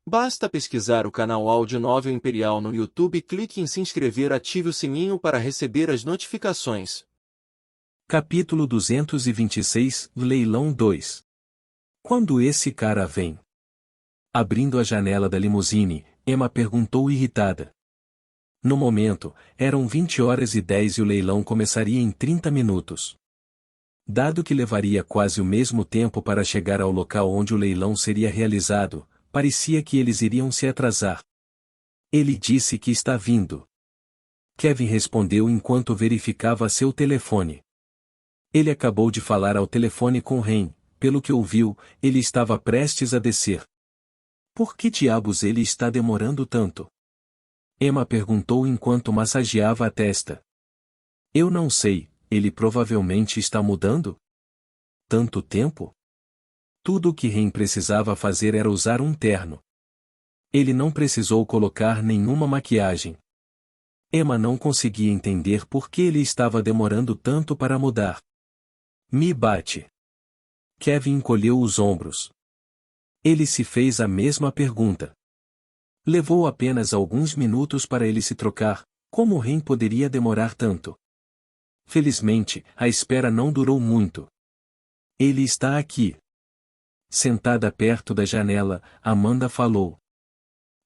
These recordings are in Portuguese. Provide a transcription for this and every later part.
Basta pesquisar o canal Áudio Novel Imperial no YouTube e clique em se inscrever, ative o sininho para receber as notificações. Capítulo 226, Leilão 2. Quando esse cara vem? Abrindo a janela da limusine, Emma perguntou irritada. No momento, eram 20h10 e o leilão começaria em 30 minutos. Dado que levaria quase o mesmo tempo para chegar ao local onde o leilão seria realizado, parecia que eles iriam se atrasar. Ele disse que está vindo. Kevin respondeu enquanto verificava seu telefone. Ele acabou de falar ao telefone com Ren, pelo que ouviu, ele estava prestes a descer. Por que diabos ele está demorando tanto? Emma perguntou enquanto massageava a testa. Eu não sei, ele provavelmente está mudando? Tanto tempo? Tudo o que Ren precisava fazer era usar um terno. Ele não precisou colocar nenhuma maquiagem. Emma não conseguia entender por que ele estava demorando tanto para mudar. Me bate. Kevin encolheu os ombros. Ele se fez a mesma pergunta. Levou apenas alguns minutos para ele se trocar, como Ren poderia demorar tanto? Felizmente, a espera não durou muito. Ele está aqui. Sentada perto da janela, Amanda falou.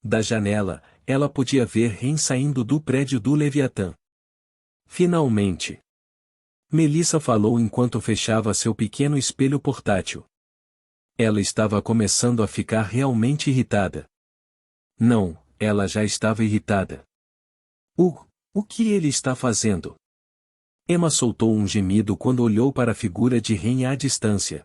Da janela, ela podia ver Ren saindo do prédio do Leviatã. Finalmente. Melissa falou enquanto fechava seu pequeno espelho portátil. Ela estava começando a ficar realmente irritada. Não, ela já estava irritada. O que ele está fazendo? Emma soltou um gemido quando olhou para a figura de Ren à distância.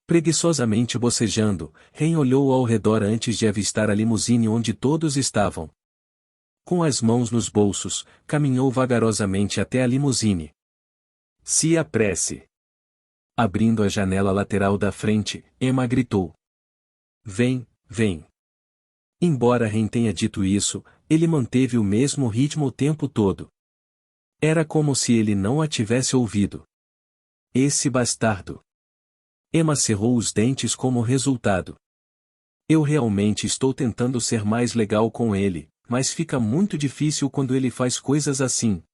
Preguiçosamente bocejando, Ren olhou ao redor antes de avistar a limusine onde todos estavam. Com as mãos nos bolsos, caminhou vagarosamente até a limusine. Se apresse. Abrindo a janela lateral da frente, Emma gritou. Vem, vem. Embora Ren tenha dito isso, ele manteve o mesmo ritmo o tempo todo. Era como se ele não a tivesse ouvido. Esse bastardo. Emma cerrou os dentes como resultado. Eu realmente estou tentando ser mais legal com ele, mas fica muito difícil quando ele faz coisas assim.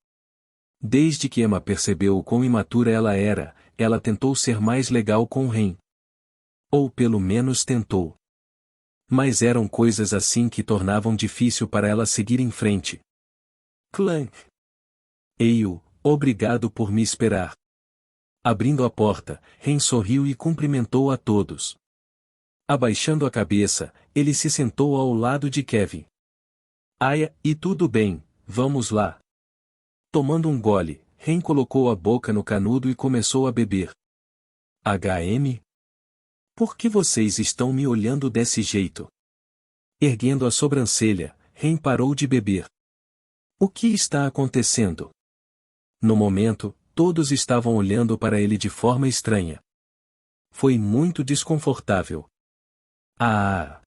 Desde que Emma percebeu o quão imatura ela era, ela tentou ser mais legal com Ren. Ou pelo menos tentou. Mas eram coisas assim que tornavam difícil para ela seguir em frente. Clank. Eio, obrigado por me esperar. Abrindo a porta, Ren sorriu e cumprimentou a todos. Abaixando a cabeça, ele se sentou ao lado de Kevin. Aia, e tudo bem, vamos lá. Tomando um gole, Ren colocou a boca no canudo e começou a beber. HM? Por que vocês estão me olhando desse jeito? Erguendo a sobrancelha, Ren parou de beber. O que está acontecendo? No momento, todos estavam olhando para ele de forma estranha. Foi muito desconfortável. Ah!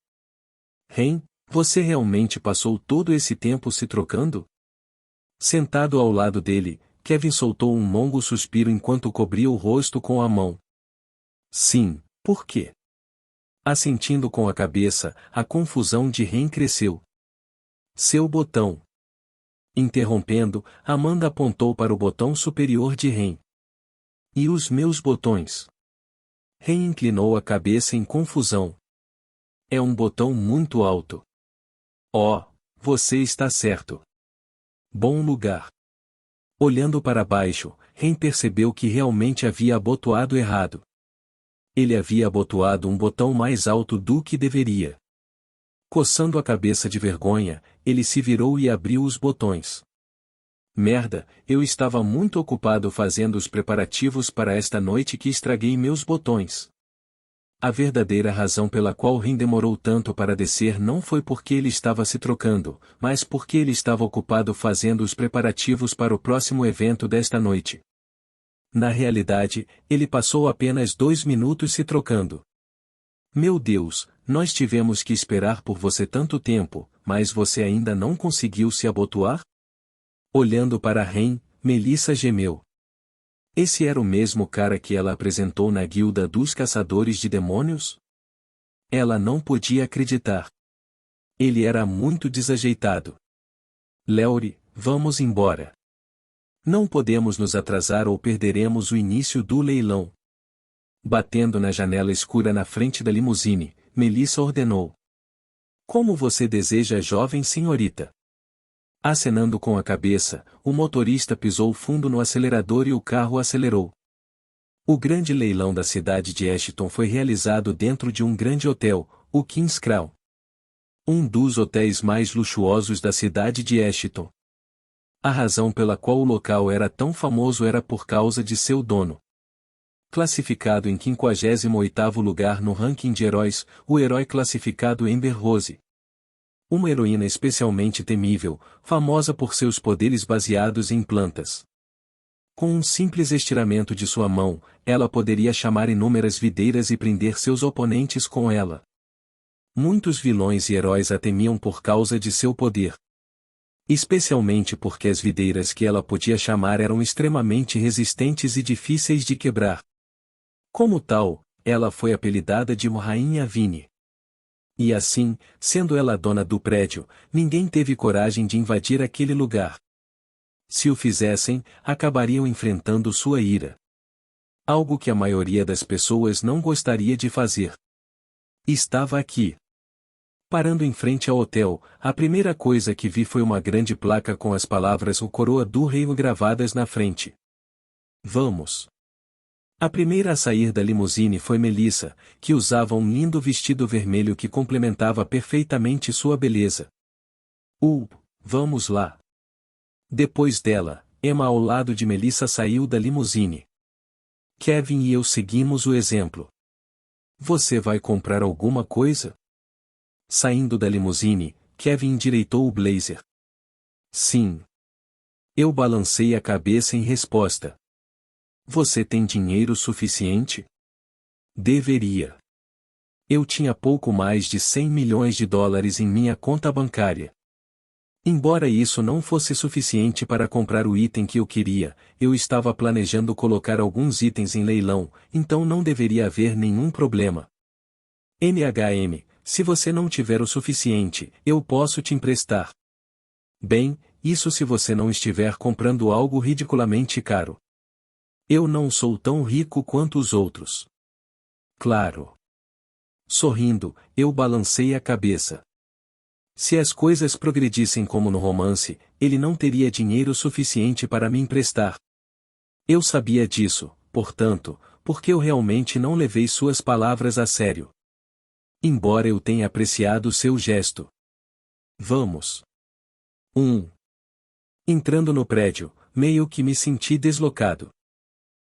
Ren, você realmente passou todo esse tempo se trocando? Sentado ao lado dele, Kevin soltou um longo suspiro enquanto cobria o rosto com a mão. Sim, por quê? Assentindo com a cabeça, a confusão de Ren cresceu. Seu botão. Interrompendo, Amanda apontou para o botão superior de Ren. E os meus botões? Ren inclinou a cabeça em confusão. É um botão muito alto. Oh, você está certo. Bom lugar. Olhando para baixo, Ren percebeu que realmente havia abotoado errado. Ele havia abotoado um botão mais alto do que deveria. Coçando a cabeça de vergonha, ele se virou e abriu os botões. Merda, eu estava muito ocupado fazendo os preparativos para esta noite que estraguei meus botões. A verdadeira razão pela qual Ren demorou tanto para descer não foi porque ele estava se trocando, mas porque ele estava ocupado fazendo os preparativos para o próximo evento desta noite. Na realidade, ele passou apenas 2 minutos se trocando. Meu Deus, nós tivemos que esperar por você tanto tempo, mas você ainda não conseguiu se abotoar? Olhando para Ren, Melissa gemeu. Esse era o mesmo cara que ela apresentou na guilda dos caçadores de demônios? Ela não podia acreditar. Ele era muito desajeitado. Léory, vamos embora. Não podemos nos atrasar ou perderemos o início do leilão. Batendo na janela escura na frente da limusine, Melissa ordenou. Como você deseja, jovem senhorita? Acenando com a cabeça, o motorista pisou fundo no acelerador e o carro acelerou. O grande leilão da cidade de Ashton foi realizado dentro de um grande hotel, o King's Crown. Um dos hotéis mais luxuosos da cidade de Ashton. A razão pela qual o local era tão famoso era por causa de seu dono. Classificado em 58º lugar no ranking de heróis, o herói classificado Amber Rose. Uma heroína especialmente temível, famosa por seus poderes baseados em plantas. Com um simples estiramento de sua mão, ela poderia chamar inúmeras videiras e prender seus oponentes com ela. Muitos vilões e heróis a temiam por causa de seu poder. Especialmente porque as videiras que ela podia chamar eram extremamente resistentes e difíceis de quebrar. Como tal, ela foi apelidada de Rainha Vine. E assim, sendo ela a dona do prédio, ninguém teve coragem de invadir aquele lugar. Se o fizessem, acabariam enfrentando sua ira. Algo que a maioria das pessoas não gostaria de fazer. Estava aqui. Parando em frente ao hotel, a primeira coisa que vi foi uma grande placa com as palavras "O Coroa do Rei" gravadas na frente. Vamos. A primeira a sair da limusine foi Melissa, que usava um lindo vestido vermelho que complementava perfeitamente sua beleza. Vamos lá. Depois dela, Emma ao lado de Melissa saiu da limusine. Kevin e eu seguimos o exemplo. Você vai comprar alguma coisa? Saindo da limusine, Kevin endireitou o blazer. Sim. Eu balancei a cabeça em resposta. Você tem dinheiro suficiente? Deveria. Eu tinha pouco mais de 100 milhões de dólares em minha conta bancária. Embora isso não fosse suficiente para comprar o item que eu queria, eu estava planejando colocar alguns itens em leilão, então não deveria haver nenhum problema. NHM, se você não tiver o suficiente, eu posso te emprestar. Bem, isso se você não estiver comprando algo ridiculamente caro. Eu não sou tão rico quanto os outros. Claro. Sorrindo, eu balancei a cabeça. Se as coisas progredissem como no romance, ele não teria dinheiro suficiente para me emprestar. Eu sabia disso, portanto, porque eu realmente não levei suas palavras a sério. Embora eu tenha apreciado seu gesto. Vamos. Entrando no prédio, meio que me senti deslocado.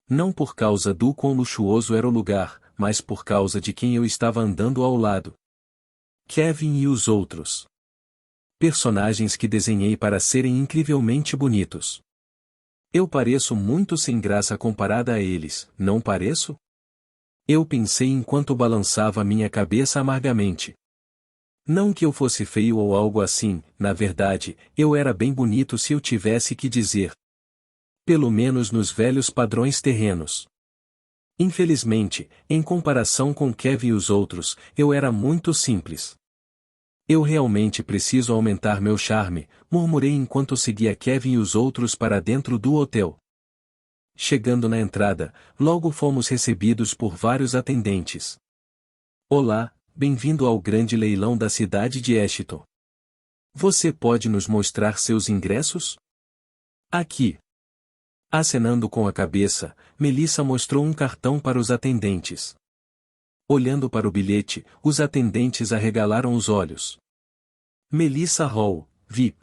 Não por causa do quão luxuoso era o lugar, mas por causa de quem eu estava andando ao lado. Kevin e os outros. Personagens que desenhei para serem incrivelmente bonitos. Eu pareço muito sem graça comparada a eles, não pareço? Eu pensei enquanto balançava minha cabeça amargamente. Não que eu fosse feio ou algo assim, na verdade, eu era bem bonito se eu tivesse que dizer. Pelo menos nos velhos padrões terrenos. Infelizmente, em comparação com Kevin e os outros, eu era muito simples. Eu realmente preciso aumentar meu charme, murmurei enquanto seguia Kevin e os outros para dentro do hotel. Chegando na entrada, logo fomos recebidos por vários atendentes. Olá, bem-vindo ao grande leilão da cidade de Ashton. Você pode nos mostrar seus ingressos? Aqui. Acenando com a cabeça, Melissa mostrou um cartão para os atendentes. Olhando para o bilhete, os atendentes arregalaram os olhos. Melissa Hall, VIP.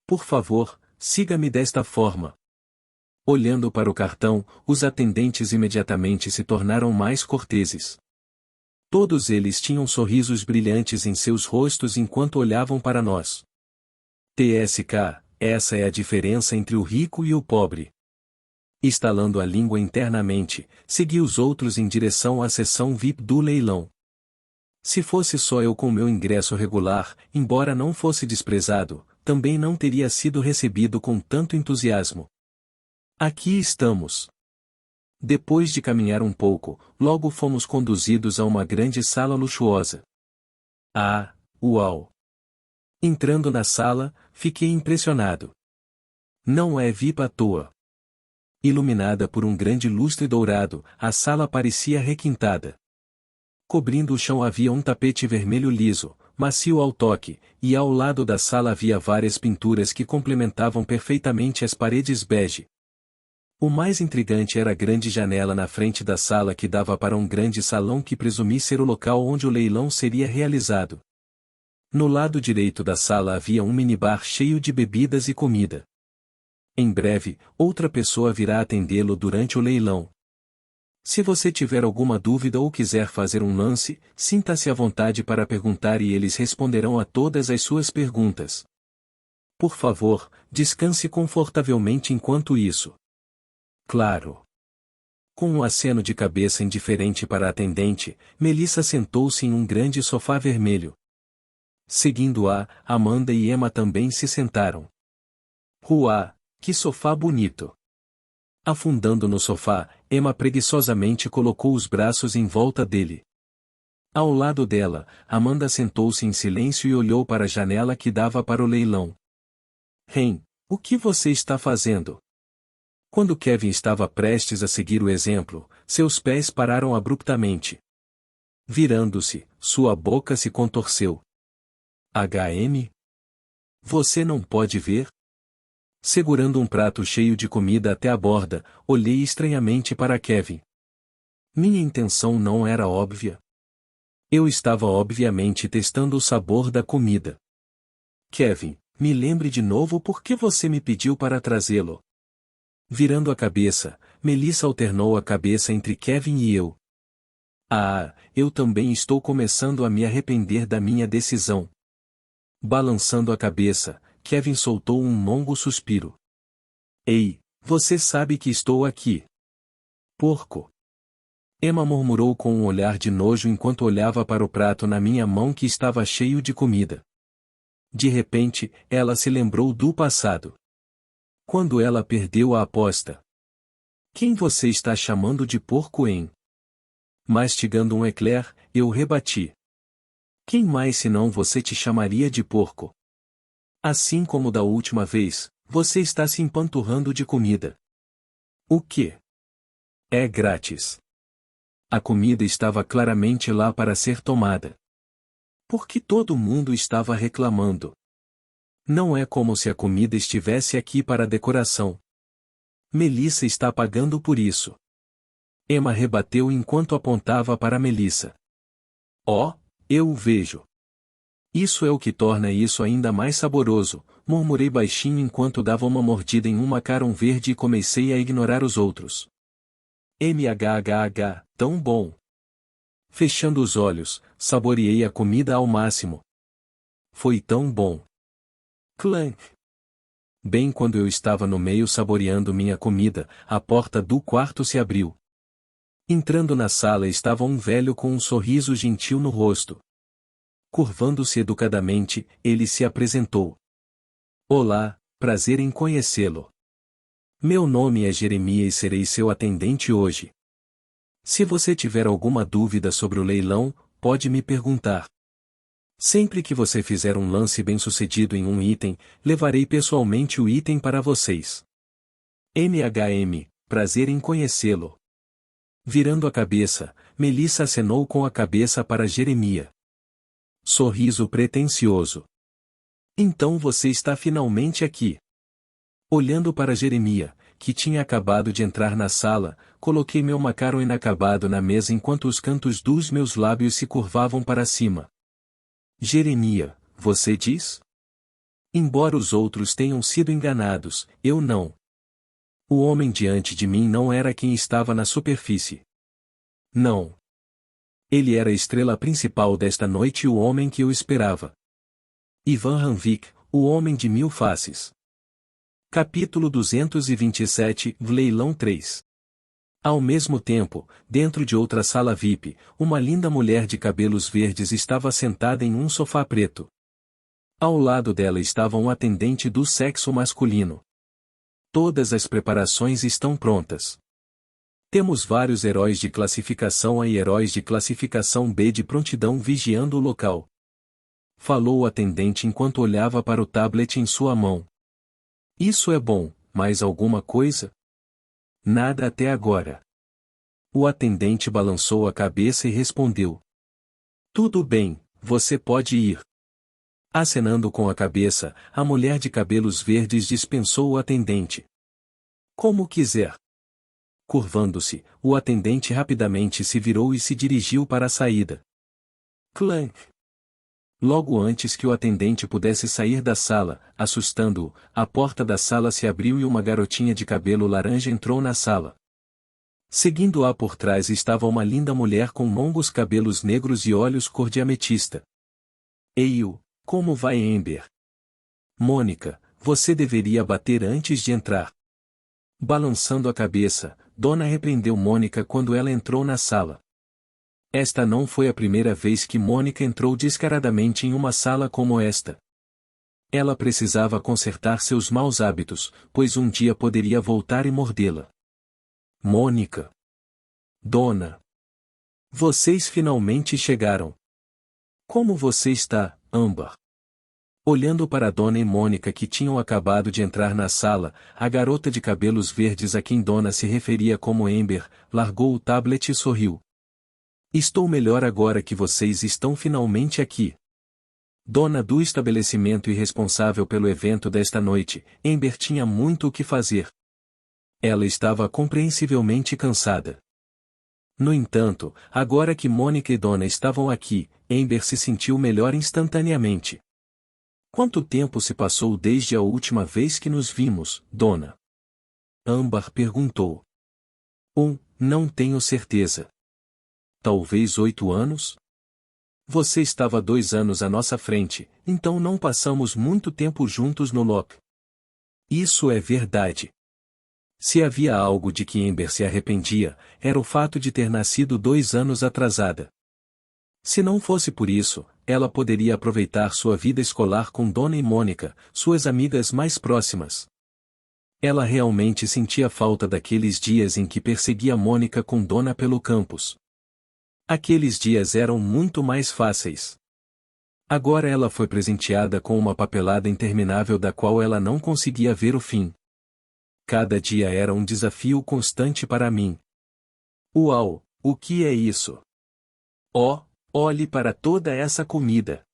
Por favor, siga-me desta forma. Olhando para o cartão, os atendentes imediatamente se tornaram mais corteses. Todos eles tinham sorrisos brilhantes em seus rostos enquanto olhavam para nós. TSK, essa é a diferença entre o rico e o pobre. Estalando a língua internamente, segui os outros em direção à seção VIP do leilão. Se fosse só eu com meu ingresso regular, embora não fosse desprezado, também não teria sido recebido com tanto entusiasmo. Aqui estamos. Depois de caminhar um pouco, logo fomos conduzidos a uma grande sala luxuosa. Ah, uau! Entrando na sala, fiquei impressionado. Não é VIP à toa. Iluminada por um grande lustre dourado, a sala parecia requintada. Cobrindo o chão havia um tapete vermelho liso, macio ao toque, e ao lado da sala havia várias pinturas que complementavam perfeitamente as paredes bege. O mais intrigante era a grande janela na frente da sala que dava para um grande salão que presumi ser o local onde o leilão seria realizado. No lado direito da sala havia um minibar cheio de bebidas e comida. Em breve, outra pessoa virá atendê-lo durante o leilão. Se você tiver alguma dúvida ou quiser fazer um lance, sinta-se à vontade para perguntar e eles responderão a todas as suas perguntas. Por favor, descanse confortavelmente enquanto isso. Claro. Com um aceno de cabeça indiferente para a atendente, Melissa sentou-se em um grande sofá vermelho. Seguindo-a, Amanda e Emma também se sentaram. Uá, que sofá bonito! Afundando no sofá, Emma preguiçosamente colocou os braços em volta dele. Ao lado dela, Amanda sentou-se em silêncio e olhou para a janela que dava para o leilão. Ren, o que você está fazendo? Quando Kevin estava prestes a seguir o exemplo, seus pés pararam abruptamente. Virando-se, sua boca se contorceu. HM? Você não pode ver? Segurando um prato cheio de comida até a borda, olhei estranhamente para Kevin. Minha intenção não era óbvia. Eu estava obviamente testando o sabor da comida. Kevin, me lembre de novo por que você me pediu para trazê-lo. Virando a cabeça, Melissa alternou a cabeça entre Kevin e eu. Ah, eu também estou começando a me arrepender da minha decisão. Balançando a cabeça, Kevin soltou um longo suspiro. Ei, você sabe que estou aqui. Porco. Emma murmurou com um olhar de nojo enquanto olhava para o prato na minha mão que estava cheio de comida. De repente, ela se lembrou do passado. Quando ela perdeu a aposta. Quem você está chamando de porco, hein? Mastigando um eclair, eu rebati. Quem mais senão você te chamaria de porco? Assim como da última vez, você está se empanturrando de comida. O quê? É grátis. A comida estava claramente lá para ser tomada. Por que todo mundo estava reclamando? Não é como se a comida estivesse aqui para decoração. Melissa está pagando por isso. Emma rebateu enquanto apontava para Melissa. Oh, eu o vejo. Isso é o que torna isso ainda mais saboroso, murmurei baixinho enquanto dava uma mordida em um macarrão verde e comecei a ignorar os outros. MHHH, tão bom. Fechando os olhos, saboreei a comida ao máximo. Foi tão bom. Clank. Bem quando eu estava no meio saboreando minha comida, a porta do quarto se abriu. Entrando na sala estava um velho com um sorriso gentil no rosto. Curvando-se educadamente, ele se apresentou. Olá, prazer em conhecê-lo. Meu nome é Jeremias e serei seu atendente hoje. Se você tiver alguma dúvida sobre o leilão, pode me perguntar. Sempre que você fizer um lance bem-sucedido em um item, levarei pessoalmente o item para vocês. MHM, prazer em conhecê-lo. Virando a cabeça, Melissa acenou com a cabeça para Jeremias. Sorriso pretensioso. Então você está finalmente aqui. Olhando para Jeremias, que tinha acabado de entrar na sala, coloquei meu macarrão inacabado na mesa enquanto os cantos dos meus lábios se curvavam para cima. Jeremias, você diz? Embora os outros tenham sido enganados, eu não. O homem diante de mim não era quem estava na superfície. Não. Ele era a estrela principal desta noite e o homem que eu esperava. Ivan Ranvik, o homem de 1000 faces. Capítulo 227, Leilão 3. Ao mesmo tempo, dentro de outra sala VIP, uma linda mulher de cabelos verdes estava sentada em um sofá preto. Ao lado dela estava um atendente do sexo masculino. Todas as preparações estão prontas. Temos vários heróis de classificação A e heróis de classificação B de prontidão vigiando o local. falou o atendente enquanto olhava para o tablet em sua mão. Isso é bom, mais alguma coisa? Nada até agora. O atendente balançou a cabeça e respondeu. Tudo bem, você pode ir. Acenando com a cabeça, a mulher de cabelos verdes dispensou o atendente. Como quiser. Curvando-se, o atendente rapidamente se virou e se dirigiu para a saída. Clank! Logo antes que o atendente pudesse sair da sala, assustando-o, a porta da sala se abriu e uma garotinha de cabelo laranja entrou na sala. Seguindo-a por trás estava uma linda mulher com longos cabelos negros e olhos cor de ametista. Ei, como vai, Amber? Mônica, você deveria bater antes de entrar. Balançando a cabeça, Donna repreendeu Mônica quando ela entrou na sala. Esta não foi a primeira vez que Mônica entrou descaradamente em uma sala como esta. Ela precisava consertar seus maus hábitos, pois um dia poderia voltar e mordê-la. Mônica. Donna. Vocês finalmente chegaram. Como você está, Amber? Olhando para Donna e Mônica que tinham acabado de entrar na sala, a garota de cabelos verdes a quem Donna se referia como Amber, largou o tablet e sorriu. Estou melhor agora que vocês estão finalmente aqui. Dona do estabelecimento e responsável pelo evento desta noite, Amber tinha muito o que fazer. Ela estava compreensivelmente cansada. No entanto, agora que Mônica e Donna estavam aqui, Amber se sentiu melhor instantaneamente. Quanto tempo se passou desde a última vez que nos vimos, Donna? Amber perguntou. Não tenho certeza. Talvez 8 anos? Você estava 2 anos à nossa frente, então não passamos muito tempo juntos no Loch. Isso é verdade. Se havia algo de que Amber se arrependia, era o fato de ter nascido 2 anos atrasada. Se não fosse por isso, ela poderia aproveitar sua vida escolar com Donna e Mônica, suas amigas mais próximas. Ela realmente sentia falta daqueles dias em que perseguia Mônica com Donna pelo campus. Aqueles dias eram muito mais fáceis. Agora ela foi presenteada com uma papelada interminável da qual ela não conseguia ver o fim. Cada dia era um desafio constante para mim. Uau, o que é isso? Oh, olhe para toda essa comida.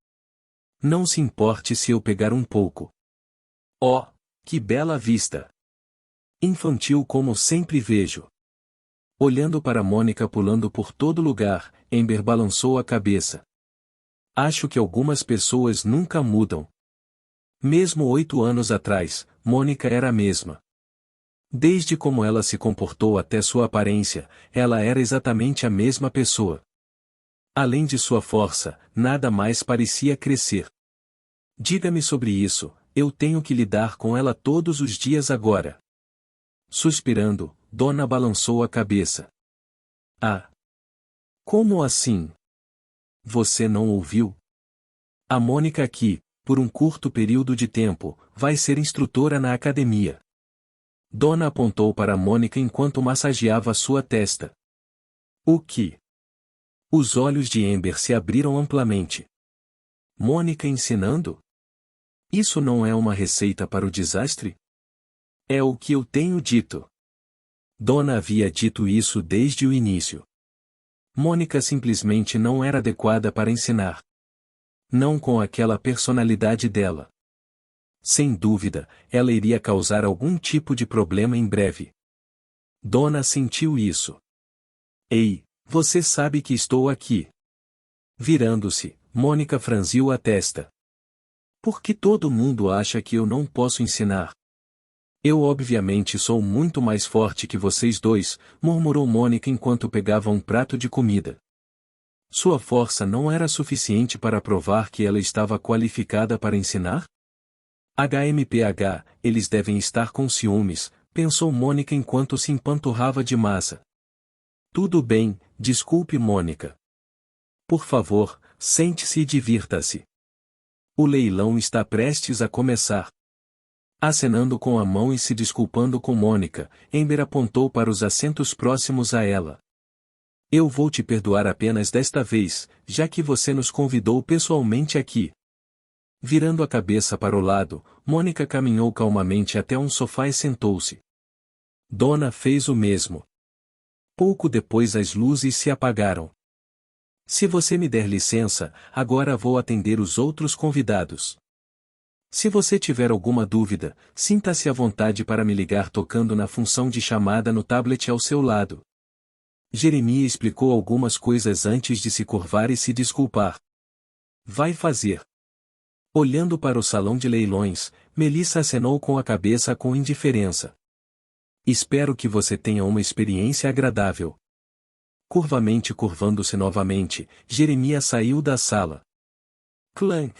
Não se importe se eu pegar um pouco. Oh, que bela vista! Infantil como sempre vejo. Olhando para Mônica pulando por todo lugar, Amber balançou a cabeça. Acho que algumas pessoas nunca mudam. Mesmo 8 anos atrás, Mônica era a mesma. Desde como ela se comportou até sua aparência, ela era exatamente a mesma pessoa. Além de sua força, nada mais parecia crescer. Diga-me sobre isso, eu tenho que lidar com ela todos os dias agora. Suspirando, Donna balançou a cabeça. Ah! Como assim? Você não ouviu? A Mônica aqui, por um curto período de tempo, vai ser instrutora na academia. Donna apontou para Mônica enquanto massageava sua testa. O que? Os olhos de Amber se abriram amplamente. Mônica ensinando? Isso não é uma receita para o desastre? É o que eu tenho dito. Donna havia dito isso desde o início. Mônica simplesmente não era adequada para ensinar. Não com aquela personalidade dela. Sem dúvida, ela iria causar algum tipo de problema em breve. Donna sentiu isso. Ei, você sabe que estou aqui. Virando-se, Mônica franziu a testa. Por que todo mundo acha que eu não posso ensinar? Eu obviamente sou muito mais forte que vocês dois, murmurou Mônica enquanto pegava um prato de comida. Sua força não era suficiente para provar que ela estava qualificada para ensinar? HMPH, eles devem estar com ciúmes, pensou Mônica enquanto se empanturrava de massa. Tudo bem, desculpe Mônica. Por favor, sente-se e divirta-se. O leilão está prestes a começar. Acenando com a mão e se desculpando com Mônica, Amber apontou para os assentos próximos a ela. Eu vou te perdoar apenas desta vez, já que você nos convidou pessoalmente aqui. Virando a cabeça para o lado, Mônica caminhou calmamente até um sofá e sentou-se. Donna fez o mesmo. Pouco depois as luzes se apagaram. Se você me der licença, agora vou atender os outros convidados. Se você tiver alguma dúvida, sinta-se à vontade para me ligar tocando na função de chamada no tablet ao seu lado. Jeremias explicou algumas coisas antes de se curvar e se desculpar. Vai fazer. Olhando para o salão de leilões, Melissa acenou com a cabeça com indiferença. Espero que você tenha uma experiência agradável. Curvamente curvando-se novamente, Jeremias saiu da sala. Clank.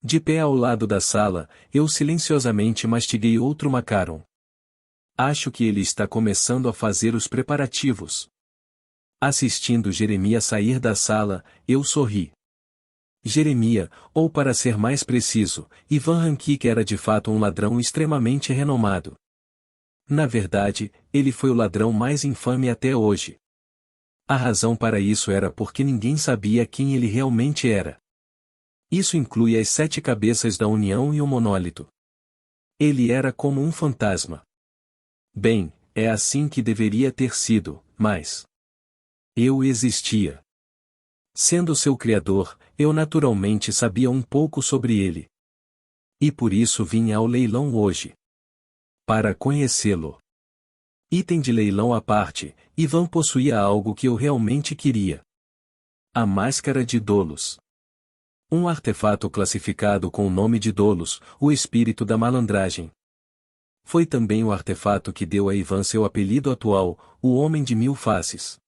De pé ao lado da sala, eu silenciosamente mastiguei outro macaron. Acho que ele está começando a fazer os preparativos. Assistindo Jeremias sair da sala, eu sorri. Jeremias, ou para ser mais preciso, Ivan Rankic era de fato um ladrão extremamente renomado. Na verdade, ele foi o ladrão mais infame até hoje. A razão para isso era porque ninguém sabia quem ele realmente era. Isso inclui as 7 cabeças da União e o monólito. Ele era como um fantasma. Bem, é assim que deveria ter sido, mas eu existia. Sendo seu criador, eu naturalmente sabia um pouco sobre ele. E por isso vim ao leilão hoje. Para conhecê-lo. Item de leilão à parte, Ivan possuía algo que eu realmente queria. A Máscara de Dolos. Um artefato classificado com o nome de Dolos, o espírito da malandragem. Foi também o artefato que deu a Ivan seu apelido atual, o Homem de Mil Faces.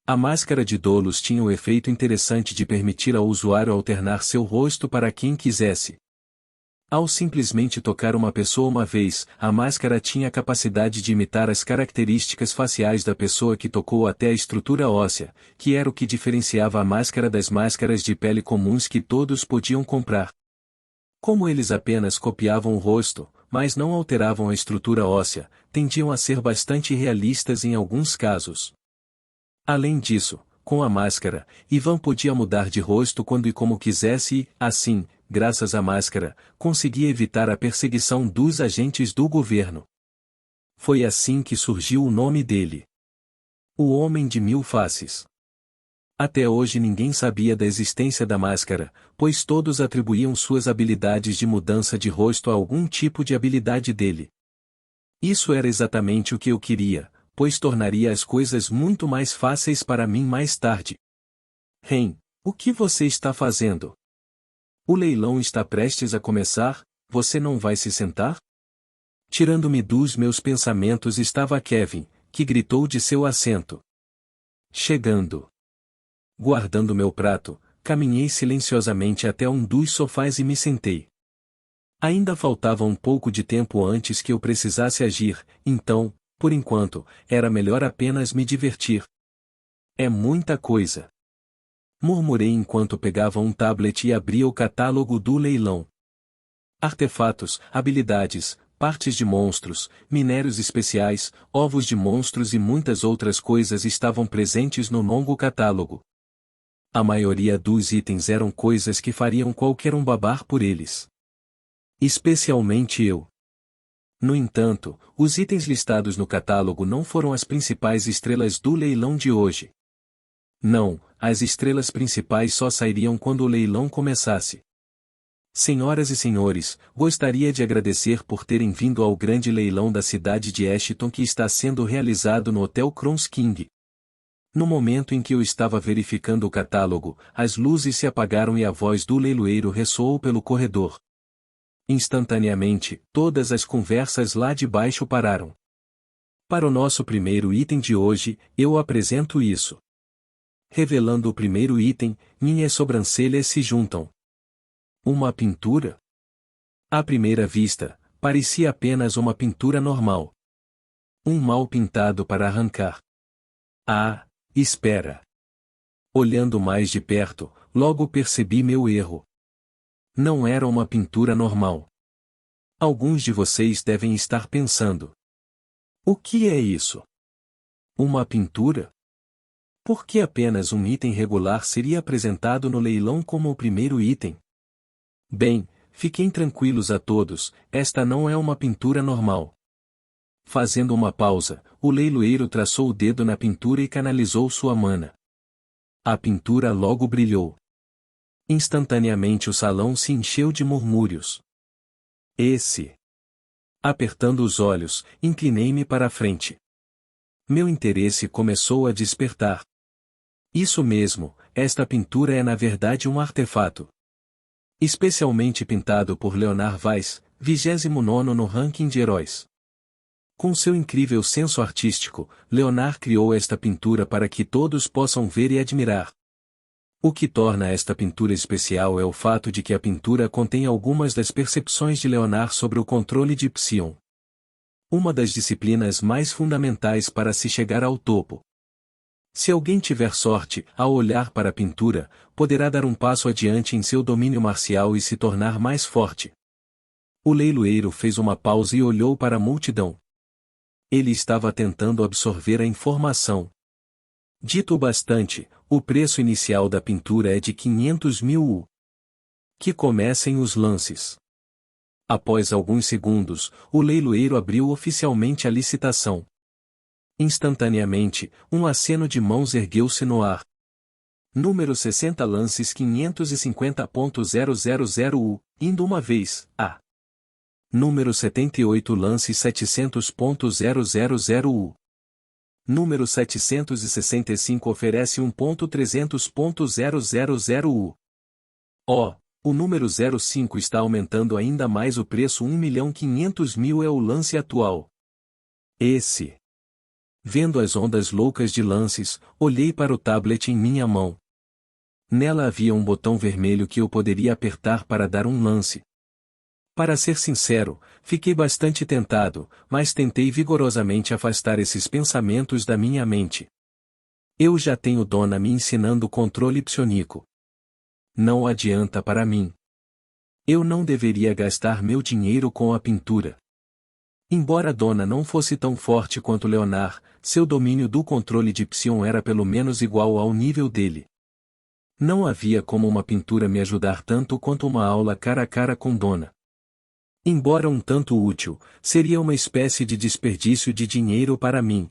A Máscara de Dolos tinha o efeito interessante de permitir ao usuário alternar seu rosto para quem quisesse. Ao simplesmente tocar uma pessoa uma vez, a máscara tinha a capacidade de imitar as características faciais da pessoa que tocou até a estrutura óssea, que era o que diferenciava a máscara das máscaras de pele comuns que todos podiam comprar. Como eles apenas copiavam o rosto, mas não alteravam a estrutura óssea, tendiam a ser bastante realistas em alguns casos. Além disso, com a máscara, Ivan podia mudar de rosto quando e como quisesse e, assim, graças à máscara, conseguia evitar a perseguição dos agentes do governo. Foi assim que surgiu o nome dele. O Homem de Mil Faces. Até hoje ninguém sabia da existência da máscara, pois todos atribuíam suas habilidades de mudança de rosto a algum tipo de habilidade dele. Isso era exatamente o que eu queria, pois tornaria as coisas muito mais fáceis para mim mais tarde. Ren, o que você está fazendo? O leilão está prestes a começar, você não vai se sentar? Tirando-me dos meus pensamentos estava Kevin, que gritou de seu assento. Chegando. Guardando meu prato, caminhei silenciosamente até um dos sofás e me sentei. Ainda faltava um pouco de tempo antes que eu precisasse agir, então, por enquanto, era melhor apenas me divertir. É muita coisa. Murmurei enquanto pegava um tablet e abria o catálogo do leilão. Artefatos, habilidades, partes de monstros, minérios especiais, ovos de monstros e muitas outras coisas estavam presentes no longo catálogo. A maioria dos itens eram coisas que fariam qualquer um babar por eles. Especialmente eu. No entanto, os itens listados no catálogo não foram as principais estrelas do leilão de hoje. Não, as estrelas principais só sairiam quando o leilão começasse. Senhoras e senhores, gostaria de agradecer por terem vindo ao grande leilão da cidade de Ashton que está sendo realizado no Hotel Crons King. No momento em que eu estava verificando o catálogo, as luzes se apagaram e a voz do leiloeiro ressoou pelo corredor. Instantaneamente, todas as conversas lá de baixo pararam. Para o nosso primeiro item de hoje, eu apresento isso. Revelando o primeiro item, minhas sobrancelhas se juntam. Uma pintura? À primeira vista, parecia apenas uma pintura normal. Um mal pintado para arrancar. Ah, espera. Olhando mais de perto, logo percebi meu erro. Não era uma pintura normal. Alguns de vocês devem estar pensando. O que é isso? Uma pintura? Por que apenas um item regular seria apresentado no leilão como o primeiro item? Bem, fiquem tranquilos a todos, esta não é uma pintura normal. Fazendo uma pausa, o leiloeiro traçou o dedo na pintura e canalizou sua mana. A pintura logo brilhou. Instantaneamente o salão se encheu de murmúrios. Esse. Apertando os olhos, inclinei-me para a frente. Meu interesse começou a despertar. Isso mesmo, esta pintura é na verdade um artefato. Especialmente pintado por Leonard Weiss, 29º no ranking de heróis. Com seu incrível senso artístico, Leonard criou esta pintura para que todos possam ver e admirar. O que torna esta pintura especial é o fato de que a pintura contém algumas das percepções de Leonard sobre o controle de Psion. Uma das disciplinas mais fundamentais para se chegar ao topo. Se alguém tiver sorte, ao olhar para a pintura, poderá dar um passo adiante em seu domínio marcial e se tornar mais forte. O leiloeiro fez uma pausa e olhou para a multidão. Ele estava tentando absorver a informação. Dito o bastante, o preço inicial da pintura é de 500.000 U. Que comecem os lances. Após alguns segundos, o leiloeiro abriu oficialmente a licitação. Instantaneamente, um aceno de mãos ergueu-se no ar. Número 60 lances 550.000 U, indo uma vez, a. Número 78 lances 700.000 U. Número 765 oferece 1.300.000 U. O número 05 está aumentando ainda mais o preço 1.500.000 é o lance atual. Esse. Vendo as ondas loucas de lances, olhei para o tablet em minha mão. Nela havia um botão vermelho que eu poderia apertar para dar um lance. Para ser sincero, fiquei bastante tentado, mas tentei vigorosamente afastar esses pensamentos da minha mente. Eu já tenho Dona me ensinando controle psionico. Não adianta para mim. Eu não deveria gastar meu dinheiro com a pintura. Embora Dona não fosse tão forte quanto Leonard, seu domínio do controle de Psion era pelo menos igual ao nível dele. Não havia como uma pintura me ajudar tanto quanto uma aula cara a cara com Dona. Embora um tanto útil, seria uma espécie de desperdício de dinheiro para mim.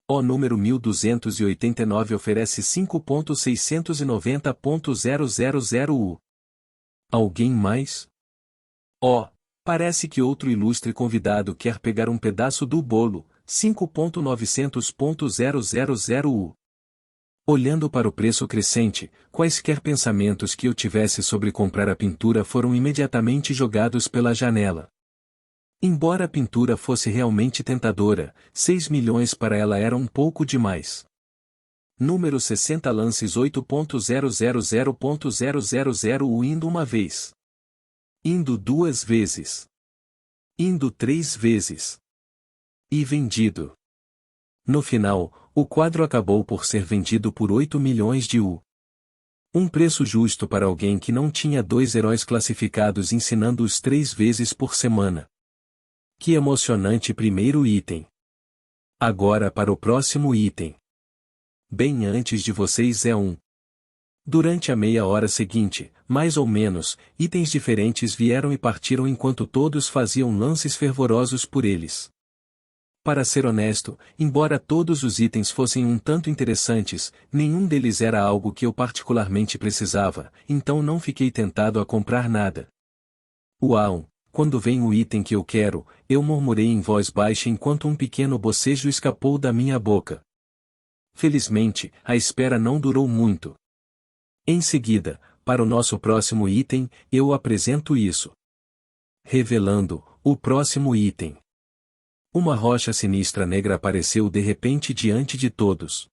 O número 1289 oferece 5.690.000 U. Alguém mais? Parece que outro ilustre convidado quer pegar um pedaço do bolo, 5.900.000 U. Olhando para o preço crescente, quaisquer pensamentos que eu tivesse sobre comprar a pintura foram imediatamente jogados pela janela. Embora a pintura fosse realmente tentadora, 6 milhões para ela era um pouco demais. Número 60 lances 8.000.000 U indo uma vez. Indo duas vezes. Indo 3 vezes. E vendido. No final, o quadro acabou por ser vendido por 8 milhões de U. Um preço justo para alguém que não tinha 2 heróis classificados ensinando-os 3 vezes por semana. Que emocionante primeiro item. Agora para o próximo item. Bem antes de vocês é um. Durante a meia hora seguinte, mais ou menos, itens diferentes vieram e partiram enquanto todos faziam lances fervorosos por eles. Para ser honesto, embora todos os itens fossem um tanto interessantes, nenhum deles era algo que eu particularmente precisava, então não fiquei tentado a comprar nada. Uau! Quando vem o item que eu quero, eu murmurei em voz baixa enquanto um pequeno bocejo escapou da minha boca. Felizmente, a espera não durou muito. Em seguida, para o nosso próximo item, eu apresento isso. Revelando, o próximo item. Uma rocha sinistra negra apareceu de repente diante de todos.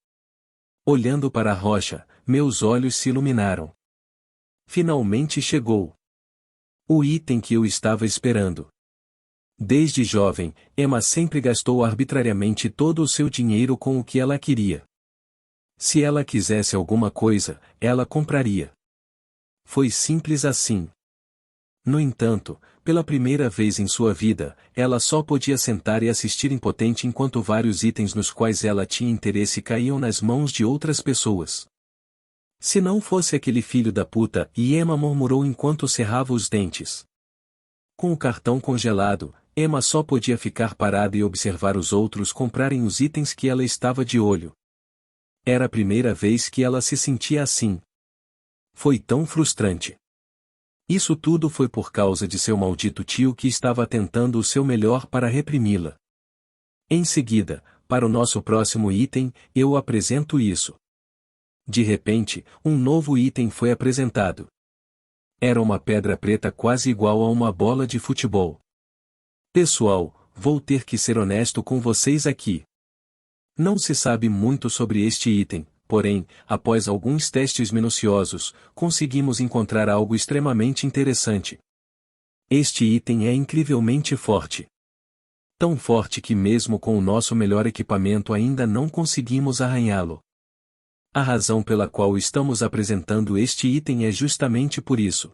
Olhando para a rocha, meus olhos se iluminaram. Finalmente chegou. O item que eu estava esperando. Desde jovem, Emma sempre gastou arbitrariamente todo o seu dinheiro com o que ela queria. Se ela quisesse alguma coisa, ela compraria. Foi simples assim. No entanto, pela primeira vez em sua vida, ela só podia sentar e assistir impotente enquanto vários itens nos quais ela tinha interesse caíam nas mãos de outras pessoas. Se não fosse aquele filho da puta, e Emma murmurou enquanto cerrava os dentes. Com o cartão congelado, Emma só podia ficar parada e observar os outros comprarem os itens que ela estava de olho. Era a primeira vez que ela se sentia assim. Foi tão frustrante. Isso tudo foi por causa de seu maldito tio que estava tentando o seu melhor para reprimi-la. Em seguida, para o nosso próximo item, eu apresento isso. De repente, um novo item foi apresentado. Era uma pedra preta quase igual a uma bola de futebol. Pessoal, vou ter que ser honesto com vocês aqui. Não se sabe muito sobre este item, porém, após alguns testes minuciosos, conseguimos encontrar algo extremamente interessante. Este item é incrivelmente forte. Tão forte que mesmo com o nosso melhor equipamento ainda não conseguimos arranhá-lo. A razão pela qual estamos apresentando este item é justamente por isso.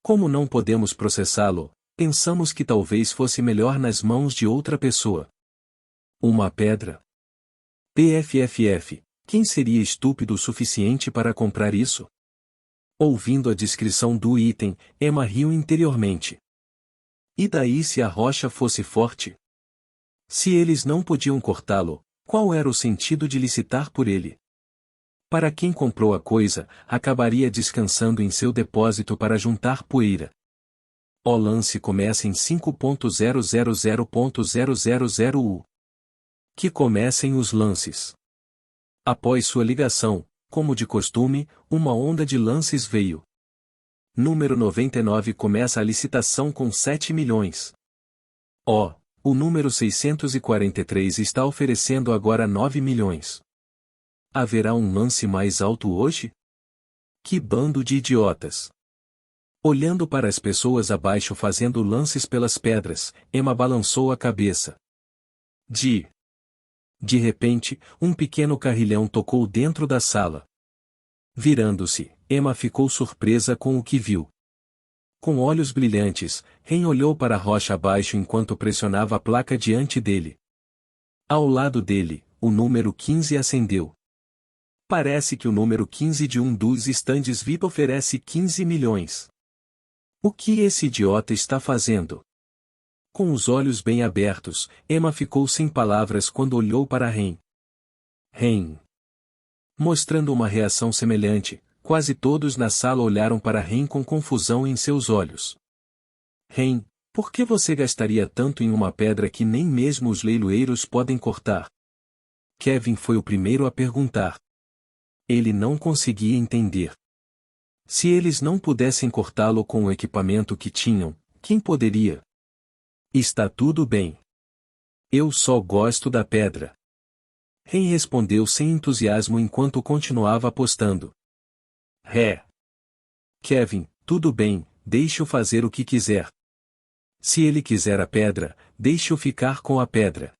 Como não podemos processá-lo, pensamos que talvez fosse melhor nas mãos de outra pessoa. Uma pedra? PFFF, quem seria estúpido o suficiente para comprar isso? Ouvindo a descrição do item, Emma riu interiormente. E daí se a rocha fosse forte? Se eles não podiam cortá-lo, qual era o sentido de licitar por ele? Para quem comprou a coisa, acabaria descansando em seu depósito para juntar poeira. O lance começa em 5.000.000U. Que comecem os lances. Após sua ligação, como de costume, uma onda de lances veio. Número 99 começa a licitação com 7 milhões. O número 643 está oferecendo agora 9 milhões. Haverá um lance mais alto hoje? Que bando de idiotas! Olhando para as pessoas abaixo fazendo lances pelas pedras, Emma balançou a cabeça. De repente, um pequeno carrilhão tocou dentro da sala. Virando-se, Emma ficou surpresa com o que viu. Com olhos brilhantes, Ren olhou para a rocha abaixo enquanto pressionava a placa diante dele. Ao lado dele, o número 15 acendeu. Parece que o número 15 de um dos estandes VIP oferece 15 milhões. O que esse idiota está fazendo? Com os olhos bem abertos, Emma ficou sem palavras quando olhou para Ren. Ren. Mostrando uma reação semelhante, quase todos na sala olharam para Ren com confusão em seus olhos. Ren, por que você gastaria tanto em uma pedra que nem mesmo os leiloeiros podem cortar? Kevin foi o primeiro a perguntar. Ele não conseguia entender. Se eles não pudessem cortá-lo com o equipamento que tinham, quem poderia? Está tudo bem. Eu só gosto da pedra. Ren respondeu sem entusiasmo enquanto continuava apostando. Kevin, tudo bem, deixe-o fazer o que quiser. Se ele quiser a pedra, deixe-o ficar com a pedra.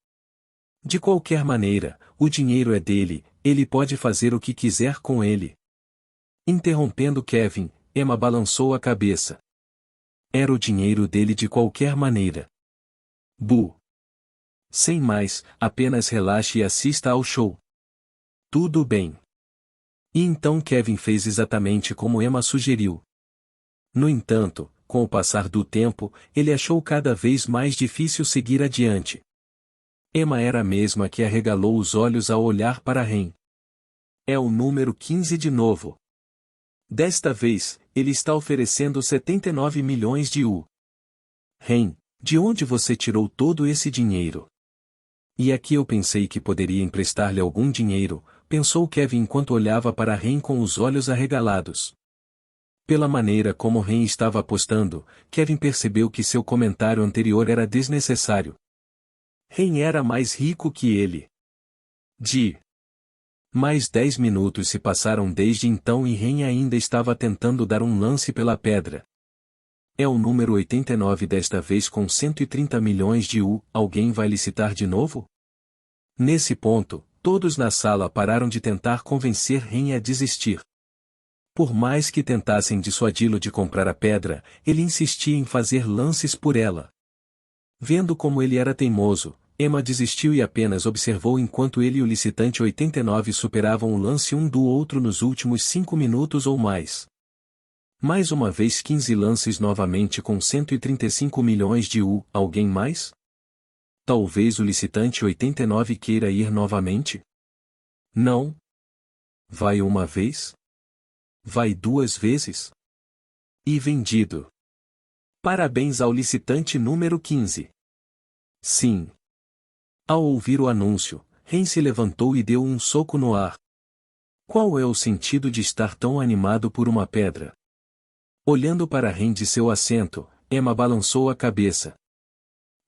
De qualquer maneira, o dinheiro é dele, ele pode fazer o que quiser com ele. Interrompendo Kevin, Emma balançou a cabeça. Era o dinheiro dele de qualquer maneira. Sem mais, apenas relaxe e assista ao show. Tudo bem. E então Kevin fez exatamente como Emma sugeriu. No entanto, com o passar do tempo, ele achou cada vez mais difícil seguir adiante. Emma era a mesma que arregalou os olhos ao olhar para Ren. É o número 15 de novo. Desta vez, ele está oferecendo 79 milhões de U. Ren, de onde você tirou todo esse dinheiro? E aqui eu pensei que poderia emprestar-lhe algum dinheiro, pensou Kevin enquanto olhava para Ren com os olhos arregalados. Pela maneira como Ren estava apostando, Kevin percebeu que seu comentário anterior era desnecessário. Ren era mais rico que ele. Mais 10 minutos se passaram desde então e Ren ainda estava tentando dar um lance pela pedra. É o número 89 desta vez com 130 milhões de U, alguém vai licitar de novo? Nesse ponto, todos na sala pararam de tentar convencer Ren a desistir. Por mais que tentassem dissuadi-lo de comprar a pedra, ele insistia em fazer lances por ela. Vendo como ele era teimoso, Emma desistiu e apenas observou enquanto ele e o licitante 89 superavam o lance um do outro nos últimos 5 minutos ou mais. Mais uma vez 15 lances novamente com 135 milhões de U. Alguém mais? Talvez o licitante 89 queira ir novamente? Não. Vai uma vez? Vai 2 vezes? E vendido. Parabéns ao licitante número 15. Sim. Ao ouvir o anúncio, Ren se levantou e deu um soco no ar. Qual é o sentido de estar tão animado por uma pedra? Olhando para Ren de seu assento, Emma balançou a cabeça.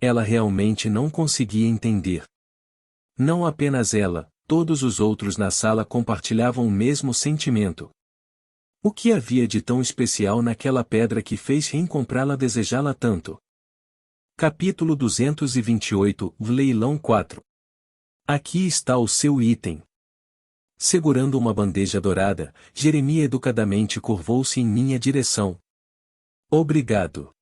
Ela realmente não conseguia entender. Não apenas ela, todos os outros na sala compartilhavam o mesmo sentimento. O que havia de tão especial naquela pedra que fez Ren comprá-la desejá-la tanto? Capítulo 228, Leilão 4. Aqui está o seu item. Segurando uma bandeja dourada, Jeremias educadamente curvou-se em minha direção. Obrigado.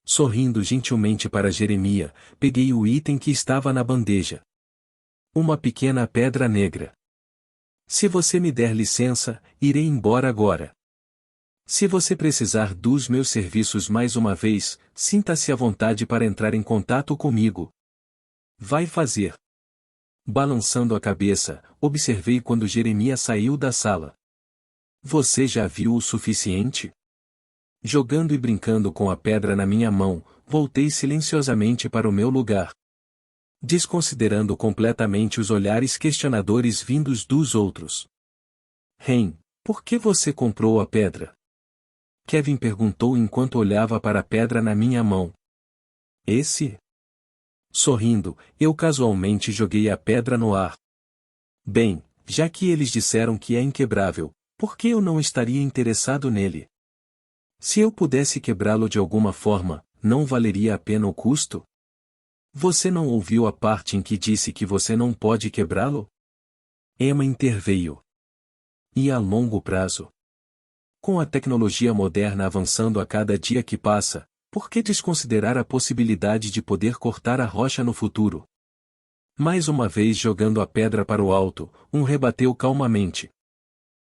Sorrindo gentilmente para Jeremias, peguei o item que estava na bandeja. Uma pequena pedra negra. Se você me der licença, irei embora agora. Se você precisar dos meus serviços mais uma vez, sinta-se à vontade para entrar em contato comigo. Vai fazer. Balançando a cabeça, observei quando Jeremias saiu da sala. Você já viu o suficiente? Jogando e brincando com a pedra na minha mão, voltei silenciosamente para o meu lugar. Desconsiderando completamente os olhares questionadores vindos dos outros. Ren, por que você comprou a pedra? Kevin perguntou enquanto olhava para a pedra na minha mão. Esse? Sorrindo, eu casualmente joguei a pedra no ar. Bem, já que eles disseram que é inquebrável, por que eu não estaria interessado nele? Se eu pudesse quebrá-lo de alguma forma, não valeria a pena o custo? Você não ouviu a parte em que disse que você não pode quebrá-lo? Emma interveio. E a longo prazo? Com a tecnologia moderna avançando a cada dia que passa, por que desconsiderar a possibilidade de poder cortar a rocha no futuro? Mais uma vez jogando a pedra para o alto, rebateu calmamente.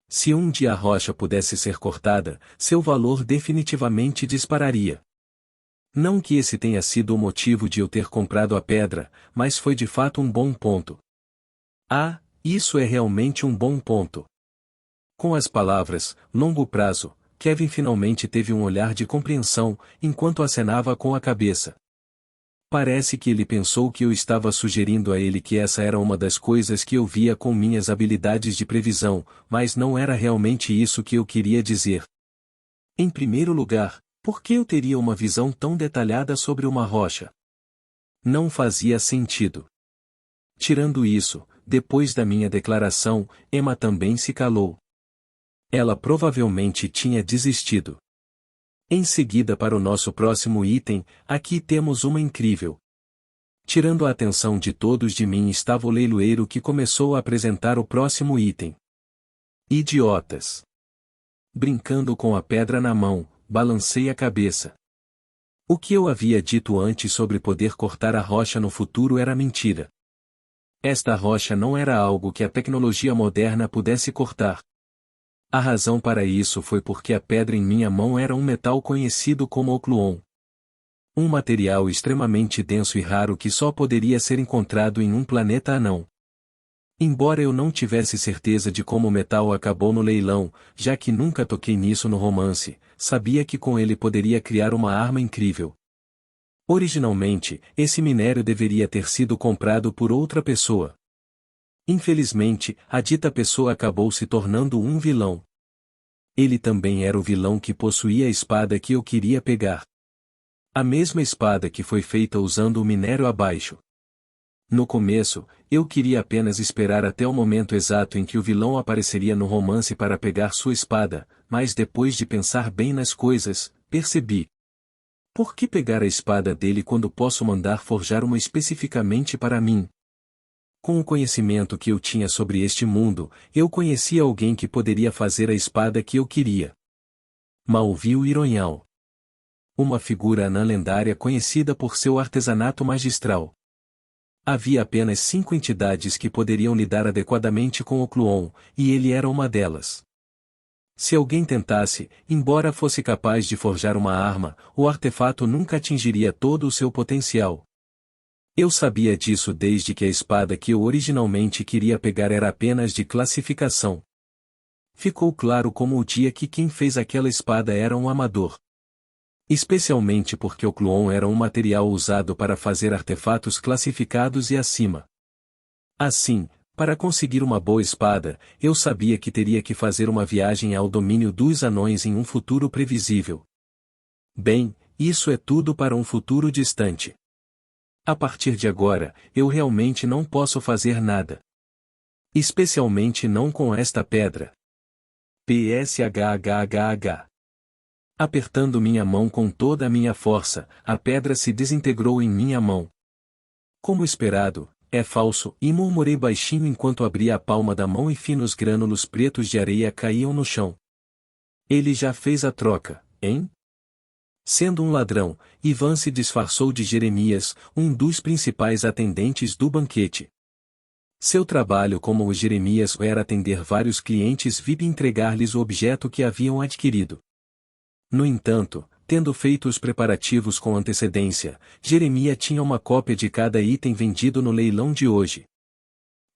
Se um dia a rocha pudesse ser cortada, seu valor definitivamente dispararia. Não que esse tenha sido o motivo de eu ter comprado a pedra, mas foi de fato um bom ponto. Ah, isso é realmente um bom ponto. Com as palavras, longo prazo, Kevin finalmente teve um olhar de compreensão, enquanto acenava com a cabeça. Parece que ele pensou que eu estava sugerindo a ele que essa era uma das coisas que eu via com minhas habilidades de previsão, mas não era realmente isso que eu queria dizer. Em primeiro lugar, por que eu teria uma visão tão detalhada sobre uma rocha? Não fazia sentido. Tirando isso, depois da minha declaração, Emma também se calou. Ela provavelmente tinha desistido. Em seguida para o nosso próximo item, aqui temos uma incrível. Tirando a atenção de todos de mim estava o leiloeiro que começou a apresentar o próximo item. Idiotas. Brincando com a pedra na mão, balancei a cabeça. O que eu havia dito antes sobre poder cortar a rocha no futuro era mentira. Esta rocha não era algo que a tecnologia moderna pudesse cortar. A razão para isso foi porque a pedra em minha mão era um metal conhecido como ocluon. Um material extremamente denso e raro que só poderia ser encontrado em um planeta anão. Embora eu não tivesse certeza de como o metal acabou no leilão, já que nunca toquei nisso no romance, sabia que com ele poderia criar uma arma incrível. Originalmente, esse minério deveria ter sido comprado por outra pessoa. Infelizmente, a dita pessoa acabou se tornando um vilão. Ele também era o vilão que possuía a espada que eu queria pegar. A mesma espada que foi feita usando o minério abaixo. No começo, eu queria apenas esperar até o momento exato em que o vilão apareceria no romance para pegar sua espada, mas depois de pensar bem nas coisas, percebi. Por que pegar a espada dele quando posso mandar forjar uma especificamente para mim? Com o conhecimento que eu tinha sobre este mundo, eu conhecia alguém que poderia fazer a espada que eu queria. Malvio Ironhal. Uma figura anã lendária conhecida por seu artesanato magistral. Havia apenas 5 entidades que poderiam lidar adequadamente com o Cloon, e ele era uma delas. Se alguém tentasse, embora fosse capaz de forjar uma arma, o artefato nunca atingiria todo o seu potencial. Eu sabia disso desde que a espada que eu originalmente queria pegar era apenas de classificação. Ficou claro como o dia que quem fez aquela espada era um amador. Especialmente porque o Cloon era um material usado para fazer artefatos classificados e acima. Assim, para conseguir uma boa espada, eu sabia que teria que fazer uma viagem ao domínio dos anões em um futuro previsível. Bem, isso é tudo para um futuro distante. A partir de agora, eu realmente não posso fazer nada. Especialmente não com esta pedra. PSHHHH. Apertando minha mão com toda a minha força, a pedra se desintegrou em minha mão. Como esperado, é falso, e murmurei baixinho enquanto abria a palma da mão e finos grânulos pretos de areia caíam no chão. Ele já fez a troca, hein? Sendo um ladrão, Ivan se disfarçou de Jeremias, um dos principais atendentes do banquete. Seu trabalho como o Jeremias era atender vários clientes VIP e entregar-lhes o objeto que haviam adquirido. No entanto, tendo feito os preparativos com antecedência, Jeremias tinha uma cópia de cada item vendido no leilão de hoje.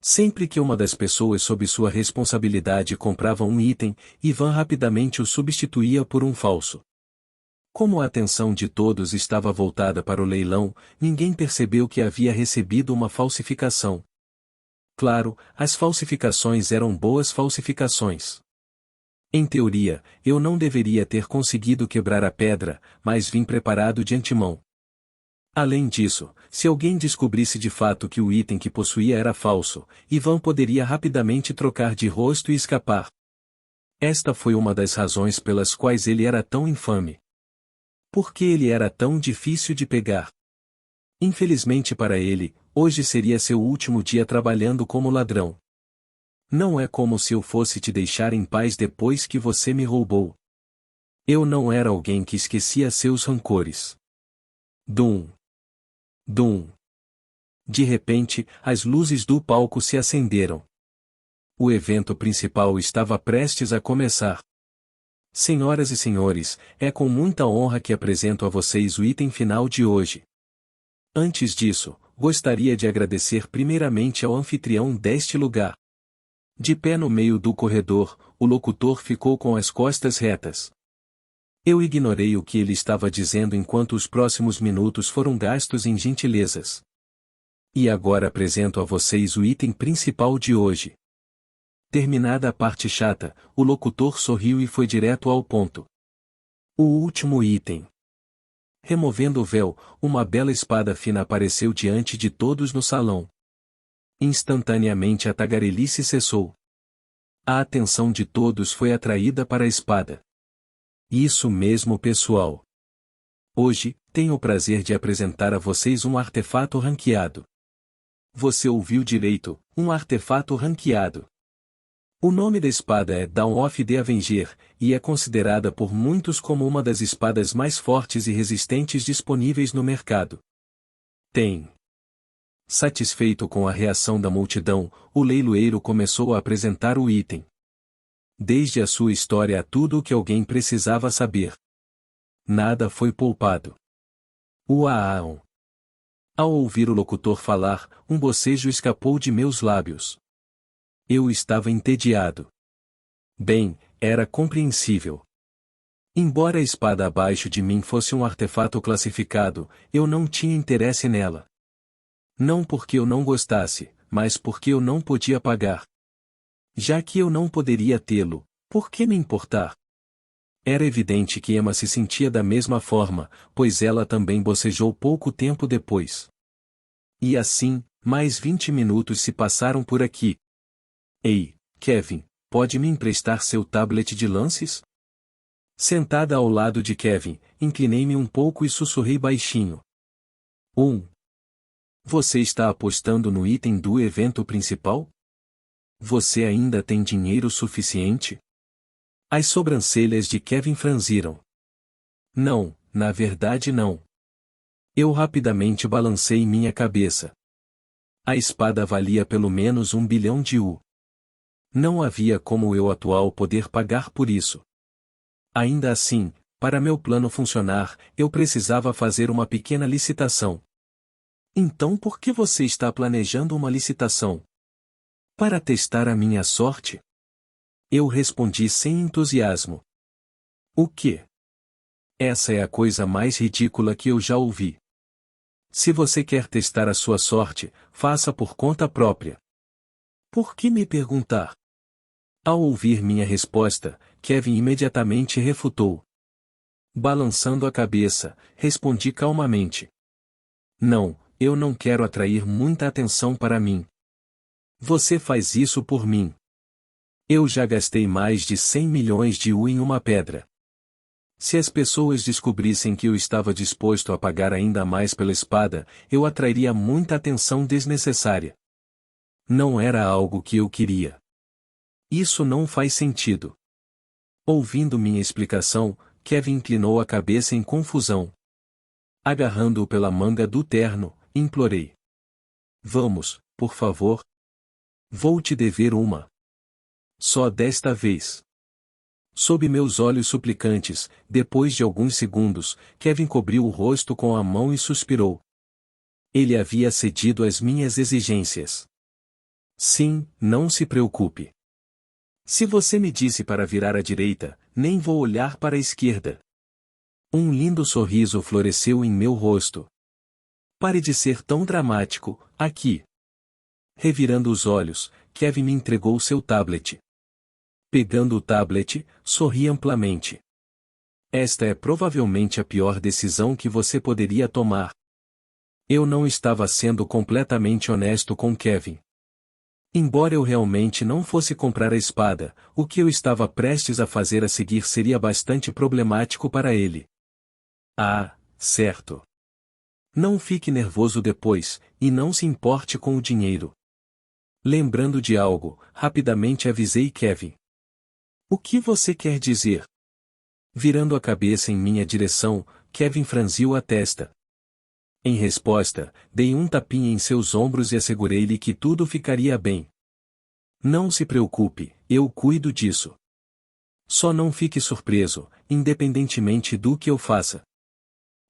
Sempre que uma das pessoas sob sua responsabilidade comprava um item, Ivan rapidamente o substituía por um falso. Como a atenção de todos estava voltada para o leilão, ninguém percebeu que havia recebido uma falsificação. Claro, as falsificações eram boas falsificações. Em teoria, eu não deveria ter conseguido quebrar a pedra, mas vim preparado de antemão. Além disso, se alguém descobrisse de fato que o item que possuía era falso, Ivan poderia rapidamente trocar de rosto e escapar. Esta foi uma das razões pelas quais ele era tão infame. Por que ele era tão difícil de pegar? Infelizmente para ele, hoje seria seu último dia trabalhando como ladrão. Não é como se eu fosse te deixar em paz depois que você me roubou. Eu não era alguém que esquecia seus rancores. Dum. Dum. De repente, as luzes do palco se acenderam. O evento principal estava prestes a começar. Senhoras e senhores, é com muita honra que apresento a vocês o item final de hoje. Antes disso, gostaria de agradecer primeiramente ao anfitrião deste lugar. De pé no meio do corredor, o locutor ficou com as costas retas. Eu ignorei o que ele estava dizendo enquanto os próximos minutos foram gastos em gentilezas. E agora apresento a vocês o item principal de hoje. Terminada a parte chata, o locutor sorriu e foi direto ao ponto. O último item. Removendo o véu, uma bela espada fina apareceu diante de todos no salão. Instantaneamente a tagarelice cessou. A atenção de todos foi atraída para a espada. Isso mesmo, pessoal. Hoje, tenho o prazer de apresentar a vocês um artefato ranqueado. Você ouviu direito, um artefato ranqueado. O nome da espada é Dawn of the Avenger, e é considerada por muitos como uma das espadas mais fortes e resistentes disponíveis no mercado. Satisfeito com a reação da multidão, o leiloeiro começou a apresentar o item. Desde a sua história a tudo o que alguém precisava saber. Nada foi poupado. Uau! Ao ouvir o locutor falar, um bocejo escapou de meus lábios. Eu estava entediado. Bem, era compreensível. Embora a espada abaixo de mim fosse um artefato classificado, eu não tinha interesse nela. Não porque eu não gostasse, mas porque eu não podia pagar. Já que eu não poderia tê-lo, por que me importar? Era evidente que Emma se sentia da mesma forma, pois ela também bocejou pouco tempo depois. E assim, mais 20 minutos se passaram por aqui. Ei, Kevin, pode me emprestar seu tablet de lances? Sentada ao lado de Kevin, inclinei-me um pouco e sussurrei baixinho. Você está apostando no item do evento principal? Você ainda tem dinheiro suficiente? As sobrancelhas de Kevin franziram. Não, na verdade não. Eu rapidamente balancei minha cabeça. A espada valia pelo menos 1 bilhão de U. Não havia como eu atual poder pagar por isso. Ainda assim, para meu plano funcionar, eu precisava fazer uma pequena licitação. Então por que você está planejando uma licitação? Para testar a minha sorte? Eu respondi sem entusiasmo. O quê? Essa é a coisa mais ridícula que eu já ouvi. Se você quer testar a sua sorte, faça por conta própria. Por que me perguntar? Ao ouvir minha resposta, Kevin imediatamente refutou. Balançando a cabeça, respondi calmamente. Não, eu não quero atrair muita atenção para mim. Você faz isso por mim. Eu já gastei mais de 100 milhões de U em uma pedra. Se as pessoas descobrissem que eu estava disposto a pagar ainda mais pela espada, eu atrairia muita atenção desnecessária. Não era algo que eu queria. Isso não faz sentido. Ouvindo minha explicação, Kevin inclinou a cabeça em confusão. Agarrando-o pela manga do terno, implorei. Vamos, por favor. Vou te dever uma. Só desta vez. Sob meus olhos suplicantes, depois de alguns segundos, Kevin cobriu o rosto com a mão e suspirou. Ele havia cedido às minhas exigências. Sim, não se preocupe. Se você me disse para virar à direita, nem vou olhar para a esquerda. Um lindo sorriso floresceu em meu rosto. Pare de ser tão dramático, aqui. Revirando os olhos, Kevin me entregou seu tablet. Pegando o tablet, sorri amplamente. Esta é provavelmente a pior decisão que você poderia tomar. Eu não estava sendo completamente honesto com Kevin. Embora eu realmente não fosse comprar a espada, o que eu estava prestes a fazer a seguir seria bastante problemático para ele. Ah, certo. Não fique nervoso depois, e não se importe com o dinheiro. Lembrando de algo, rapidamente avisei Kevin. O que você quer dizer? Virando a cabeça em minha direção, Kevin franziu a testa. Em resposta, dei um tapinha em seus ombros e assegurei-lhe que tudo ficaria bem. Não se preocupe, eu cuido disso. Só não fique surpreso, independentemente do que eu faça.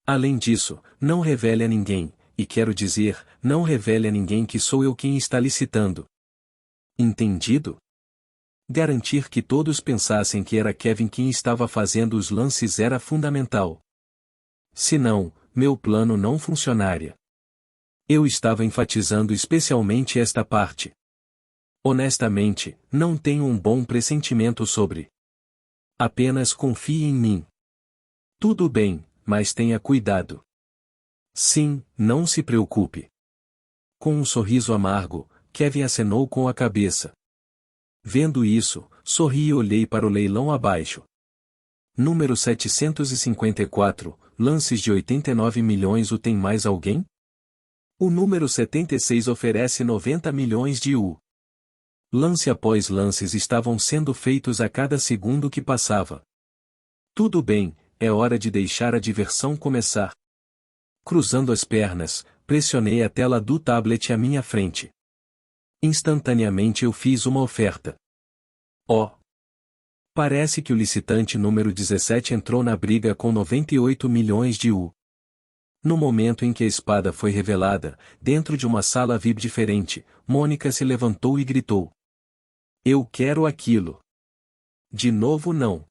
Além disso, não revele a ninguém, e quero dizer, não revele a ninguém que sou eu quem está licitando. Entendido? Garantir que todos pensassem que era Kevin quem estava fazendo os lances era fundamental. Se não, meu plano não funcionaria. Eu estava enfatizando especialmente esta parte. Honestamente, não tenho um bom pressentimento sobre. Apenas confie em mim. Tudo bem, mas tenha cuidado. Sim, não se preocupe. Com um sorriso amargo, Kevin acenou com a cabeça. Vendo isso, sorri e olhei para o leilão abaixo. Número 754, lances de 89 milhões. Tem mais alguém? O número 76 oferece 90 milhões de U. Lance após lances estavam sendo feitos a cada segundo que passava. Tudo bem, é hora de deixar a diversão começar. Cruzando as pernas, pressionei a tela do tablet à minha frente. Instantaneamente eu fiz uma oferta. Oh! Parece que o licitante número 17 entrou na briga com 98 milhões de U. No momento em que a espada foi revelada, dentro de uma sala VIP diferente, Mônica se levantou e gritou. Eu quero aquilo. De novo não.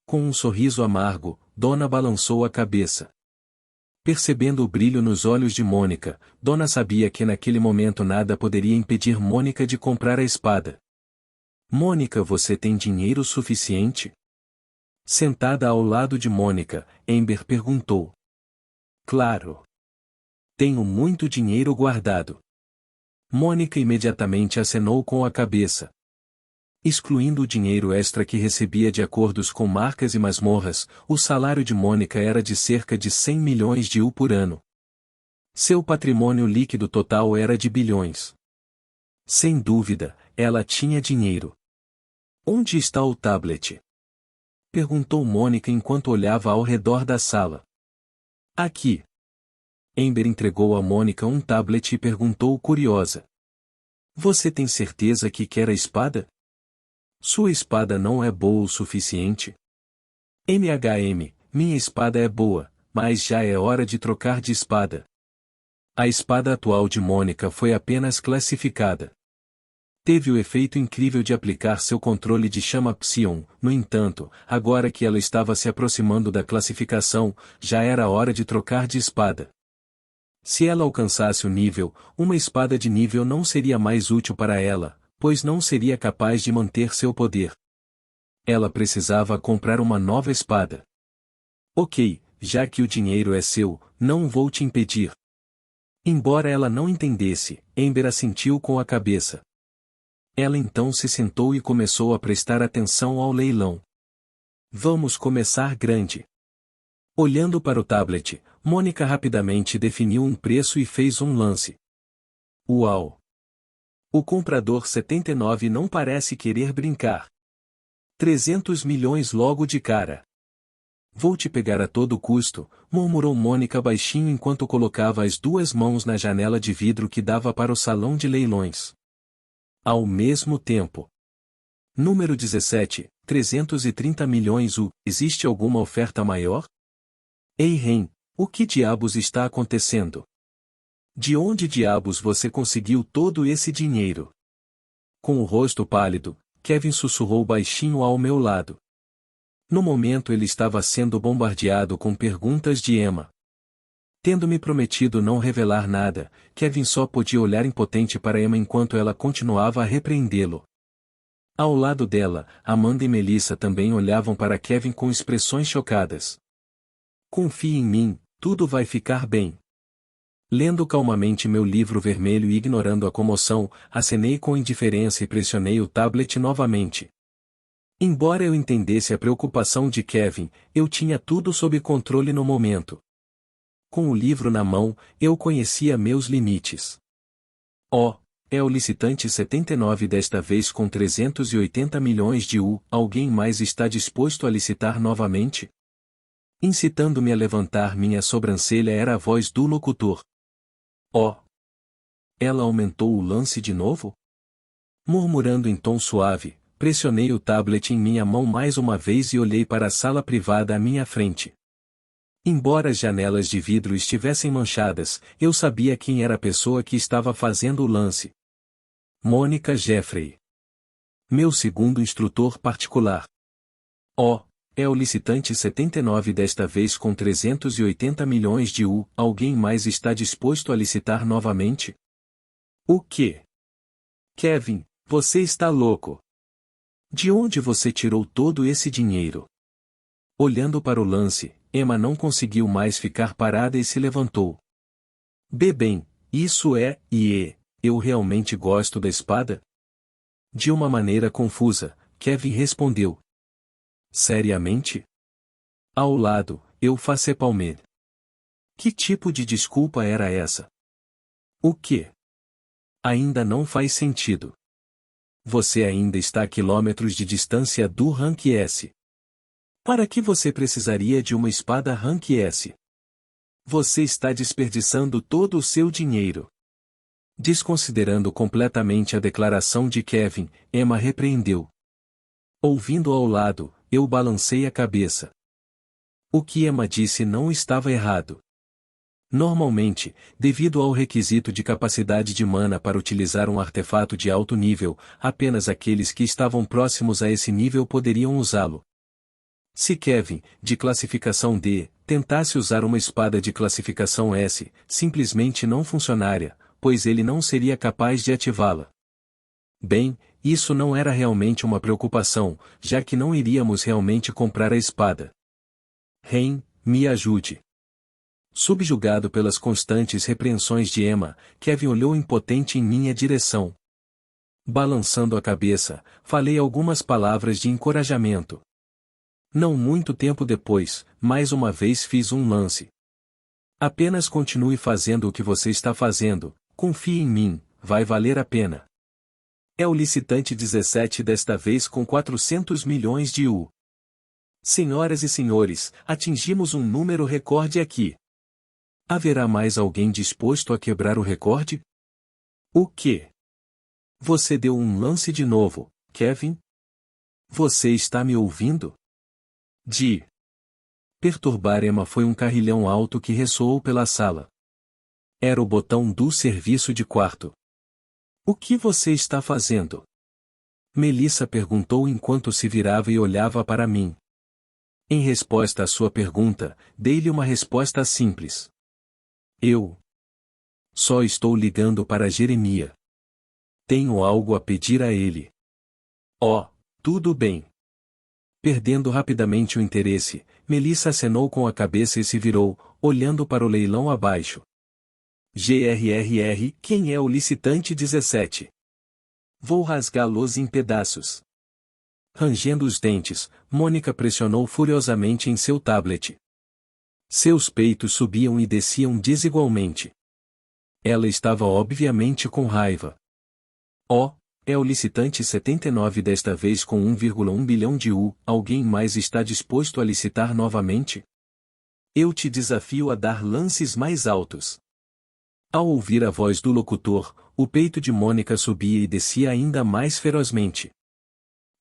Com um sorriso amargo, Dona balançou a cabeça. Percebendo o brilho nos olhos de Mônica, Dona sabia que naquele momento nada poderia impedir Mônica de comprar a espada. Mônica, você tem dinheiro suficiente? Sentada ao lado de Mônica, Amber perguntou. Claro. Tenho muito dinheiro guardado. Mônica imediatamente acenou com a cabeça. Excluindo o dinheiro extra que recebia de acordos com marcas e masmorras, o salário de Mônica era de cerca de 100 milhões de U por ano. Seu patrimônio líquido total era de bilhões. Sem dúvida, ela tinha dinheiro. Onde está o tablet? Perguntou Mônica enquanto olhava ao redor da sala. Aqui. Amber entregou a Mônica um tablet e perguntou curiosa. Você tem certeza que quer a espada? Sua espada não é boa o suficiente? Minha espada é boa, mas já é hora de trocar de espada. A espada atual de Mônica foi apenas classificada. Teve o efeito incrível de aplicar seu controle de chama Psion, no entanto, agora que ela estava se aproximando da classificação, já era hora de trocar de espada. Se ela alcançasse o nível, uma espada de nível não seria mais útil para ela, pois não seria capaz de manter seu poder. Ela precisava comprar uma nova espada. Ok, já que o dinheiro é seu, não vou te impedir. Embora ela não entendesse, Amber assentiu com a cabeça. Ela então se sentou e começou a prestar atenção ao leilão. Vamos começar grande. Olhando para o tablet, Mônica rapidamente definiu um preço e fez um lance. Uau! O comprador 79 não parece querer brincar. 300 milhões logo de cara. Vou te pegar a todo custo, murmurou Mônica baixinho enquanto colocava as duas mãos na janela de vidro que dava para o salão de leilões. Ao mesmo tempo. Número 17, 330 milhões. Existe alguma oferta maior? Ei, Ren, o que diabos está acontecendo? De onde diabos você conseguiu todo esse dinheiro? Com o rosto pálido, Kevin sussurrou baixinho ao meu lado. No momento ele estava sendo bombardeado com perguntas de Emma. Tendo me prometido não revelar nada, Kevin só podia olhar impotente para Emma enquanto ela continuava a repreendê-lo. Ao lado dela, Amanda e Melissa também olhavam para Kevin com expressões chocadas. Confie em mim, tudo vai ficar bem. Lendo calmamente meu livro vermelho e ignorando a comoção, acenei com indiferença e pressionei o tablet novamente. Embora eu entendesse a preocupação de Kevin, eu tinha tudo sob controle no momento. Com o livro na mão, eu conhecia meus limites. Oh, é o licitante 79 desta vez com 380 milhões de alguém mais está disposto a licitar novamente? Incitando-me a levantar minha sobrancelha era a voz do locutor. Oh! Ela aumentou o lance de novo? Murmurando em tom suave, pressionei o tablet em minha mão mais uma vez e olhei para a sala privada à minha frente. Embora as janelas de vidro estivessem manchadas, eu sabia quem era a pessoa que estava fazendo o lance. Mônica Jeffrey. Meu segundo instrutor particular. Oh, é o licitante 79 desta vez com 380 milhões de alguém mais está disposto a licitar novamente? O quê? Kevin, você está louco. De onde você tirou todo esse dinheiro? Olhando para o lance, Emma não conseguiu mais ficar parada e se levantou. Bem, isso eu realmente gosto da espada? De uma maneira confusa, Kevin respondeu. Seriamente? Ao lado, eu faço palmer. Que tipo de desculpa era essa? O quê? Ainda não faz sentido. Você ainda está a quilômetros de distância do Rank S. Para que você precisaria de uma espada Rank S? Você está desperdiçando todo o seu dinheiro. Desconsiderando completamente a declaração de Kevin, Emma repreendeu. Ouvindo ao lado, eu balancei a cabeça. O que Emma disse não estava errado. Normalmente, devido ao requisito de capacidade de mana para utilizar um artefato de alto nível, apenas aqueles que estavam próximos a esse nível poderiam usá-lo. Se Kevin, de classificação D, tentasse usar uma espada de classificação S, simplesmente não funcionaria, pois ele não seria capaz de ativá-la. Bem, isso não era realmente uma preocupação, já que não iríamos realmente comprar a espada. Ren, me ajude. Subjugado pelas constantes repreensões de Emma, Kevin olhou impotente em minha direção. Balançando a cabeça, falei algumas palavras de encorajamento. Não muito tempo depois, mais uma vez fiz um lance. Apenas continue fazendo o que você está fazendo, confie em mim, vai valer a pena. É o licitante 17 desta vez com 400 milhões de Senhoras e senhores, atingimos um número recorde aqui. Haverá mais alguém disposto a quebrar o recorde? O quê? Você deu um lance de novo, Kevin? Você está me ouvindo? De perturbar Emma foi um carrilhão alto que ressoou pela sala. Era o botão do serviço de quarto. O que você está fazendo? Melissa perguntou enquanto se virava e olhava para mim. Em resposta à sua pergunta, dei-lhe uma resposta simples. Eu só estou ligando para Jeremias. Tenho algo a pedir a ele. Oh, tudo bem. Perdendo rapidamente o interesse, Melissa acenou com a cabeça e se virou, olhando para o leilão abaixo. GRRR, quem é o licitante 17? Vou rasgá-los em pedaços. Rangendo os dentes, Mônica pressionou furiosamente em seu tablet. Seus peitos subiam e desciam desigualmente. Ela estava obviamente com raiva. Oh, é o licitante 79 desta vez com 1,1 bilhão de U. Alguém mais está disposto a licitar novamente? Eu te desafio a dar lances mais altos. Ao ouvir a voz do locutor, o peito de Mônica subia e descia ainda mais ferozmente.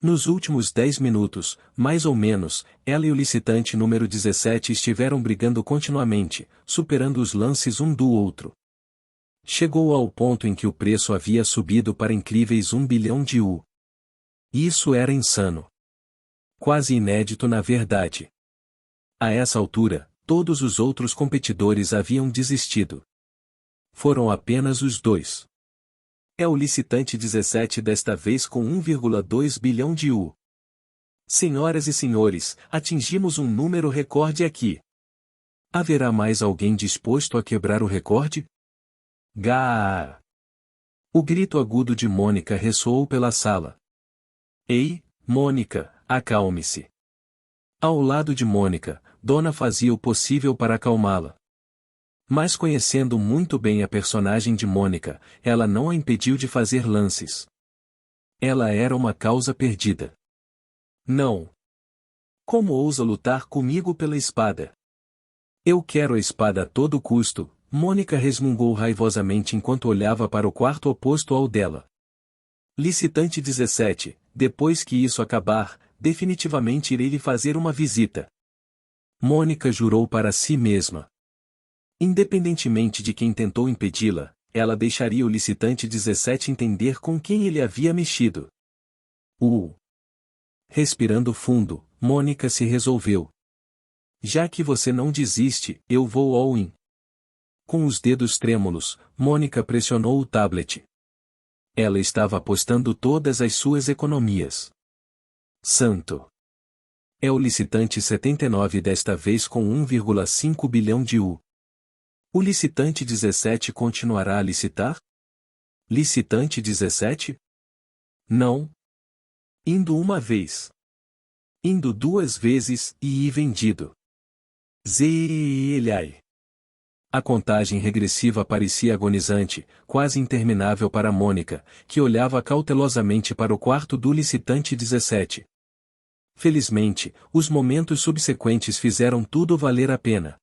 Nos últimos 10 minutos, mais ou menos, ela e o licitante número 17 estiveram brigando continuamente, superando os lances um do outro. Chegou ao ponto em que o preço havia subido para incríveis 1 bilhão de U. Isso era insano. Quase inédito na verdade. A essa altura, todos os outros competidores haviam desistido. Foram apenas os dois. É o licitante 17 desta vez com 1,2 bilhão de U. Senhoras e senhores, atingimos um número recorde aqui. Haverá mais alguém disposto a quebrar o recorde? Gaaah! O grito agudo de Mônica ressoou pela sala. Ei, Mônica, acalme-se. Ao lado de Mônica, Donna fazia o possível para acalmá-la. Mas conhecendo muito bem a personagem de Mônica, ela não a impediu de fazer lances. Ela era uma causa perdida. Não. Como ousa lutar comigo pela espada? Eu quero a espada a todo custo, Mônica resmungou raivosamente enquanto olhava para o quarto oposto ao dela. Licitante 17, depois que isso acabar, definitivamente irei lhe fazer uma visita. Mônica jurou para si mesma. Independentemente de quem tentou impedi-la, ela deixaria o licitante 17 entender com quem ele havia mexido. Respirando fundo, Mônica se resolveu. Já que você não desiste, eu vou all-in. Com os dedos trêmulos, Mônica pressionou o tablet. Ela estava apostando todas as suas economias. Santo! É o licitante 79 desta vez com 1,5 bilhão de U. O licitante 17 continuará a licitar? Licitante 17? Não. Indo uma vez. Indo duas vezes e vendido. Zelhai. A contagem regressiva parecia agonizante, quase interminável para Mônica, que olhava cautelosamente para o quarto do licitante 17. Felizmente, os momentos subsequentes fizeram tudo valer a pena.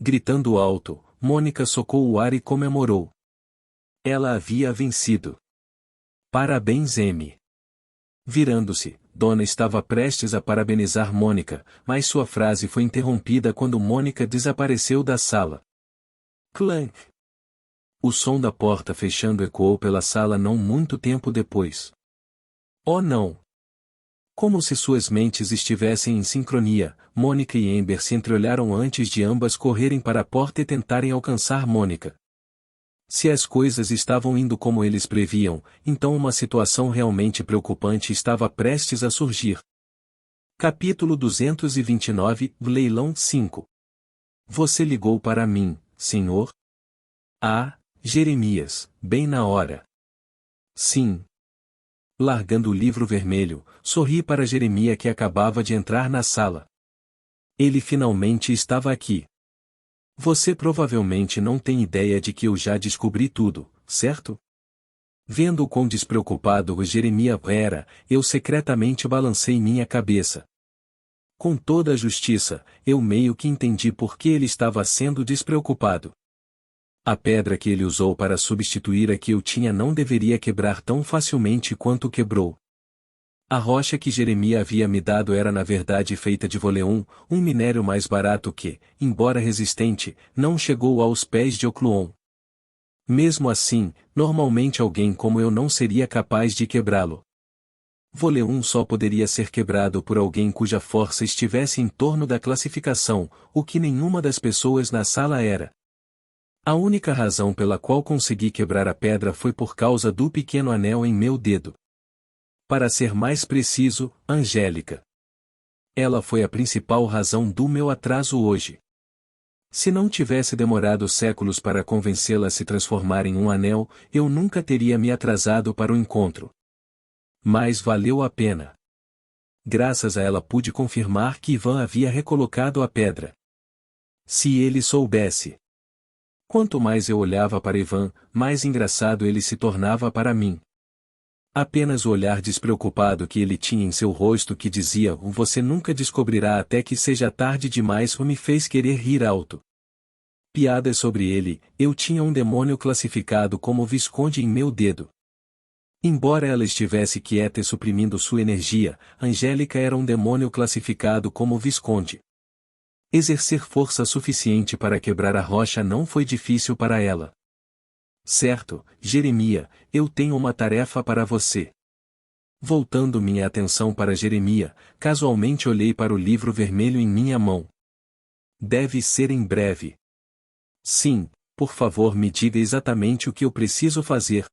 Gritando alto, Mônica socou o ar e comemorou. Ela havia vencido. Parabéns, M. Virando-se, Donna estava prestes a parabenizar Mônica, mas sua frase foi interrompida quando Mônica desapareceu da sala. Clank! O som da porta fechando ecoou pela sala não muito tempo depois. Oh não! Como se suas mentes estivessem em sincronia, Mônica e Amber se entreolharam antes de ambas correrem para a porta e tentarem alcançar Mônica. Se as coisas estavam indo como eles previam, então uma situação realmente preocupante estava prestes a surgir. Capítulo 229, Leilão 5. Você ligou para mim, senhor? Ah, Jeremias, bem na hora. Sim. Largando o livro vermelho, sorri para Jeremias que acabava de entrar na sala. Ele finalmente estava aqui. Você provavelmente não tem ideia de que eu já descobri tudo, certo? Vendo o quão despreocupado o Jeremias era, eu secretamente balancei minha cabeça. Com toda a justiça, eu meio que entendi por que ele estava sendo despreocupado. A pedra que ele usou para substituir a que eu tinha não deveria quebrar tão facilmente quanto quebrou. A rocha que Jeremias havia me dado era na verdade feita de voleum, um minério mais barato que, embora resistente, não chegou aos pés de Ocluon. Mesmo assim, normalmente alguém como eu não seria capaz de quebrá-lo. Voleum só poderia ser quebrado por alguém cuja força estivesse em torno da classificação, o que nenhuma das pessoas na sala era. A única razão pela qual consegui quebrar a pedra foi por causa do pequeno anel em meu dedo. Para ser mais preciso, Angélica. Ela foi a principal razão do meu atraso hoje. Se não tivesse demorado séculos para convencê-la a se transformar em um anel, eu nunca teria me atrasado para o encontro. Mas valeu a pena. Graças a ela pude confirmar que Ivan havia recolocado a pedra. Se ele soubesse. Quanto mais eu olhava para Ivan, mais engraçado ele se tornava para mim. Apenas o olhar despreocupado que ele tinha em seu rosto que dizia "Você nunca descobrirá até que seja tarde demais" me fez querer rir alto. Piadas sobre ele, eu tinha um demônio classificado como Visconde em meu dedo. Embora ela estivesse quieta e suprimindo sua energia, Angélica era um demônio classificado como Visconde. Exercer força suficiente para quebrar a rocha não foi difícil para ela. Certo, Jeremias, eu tenho uma tarefa para você. Voltando minha atenção para Jeremias, casualmente olhei para o livro vermelho em minha mão. Deve ser em breve. Sim, por favor me diga exatamente o que eu preciso fazer.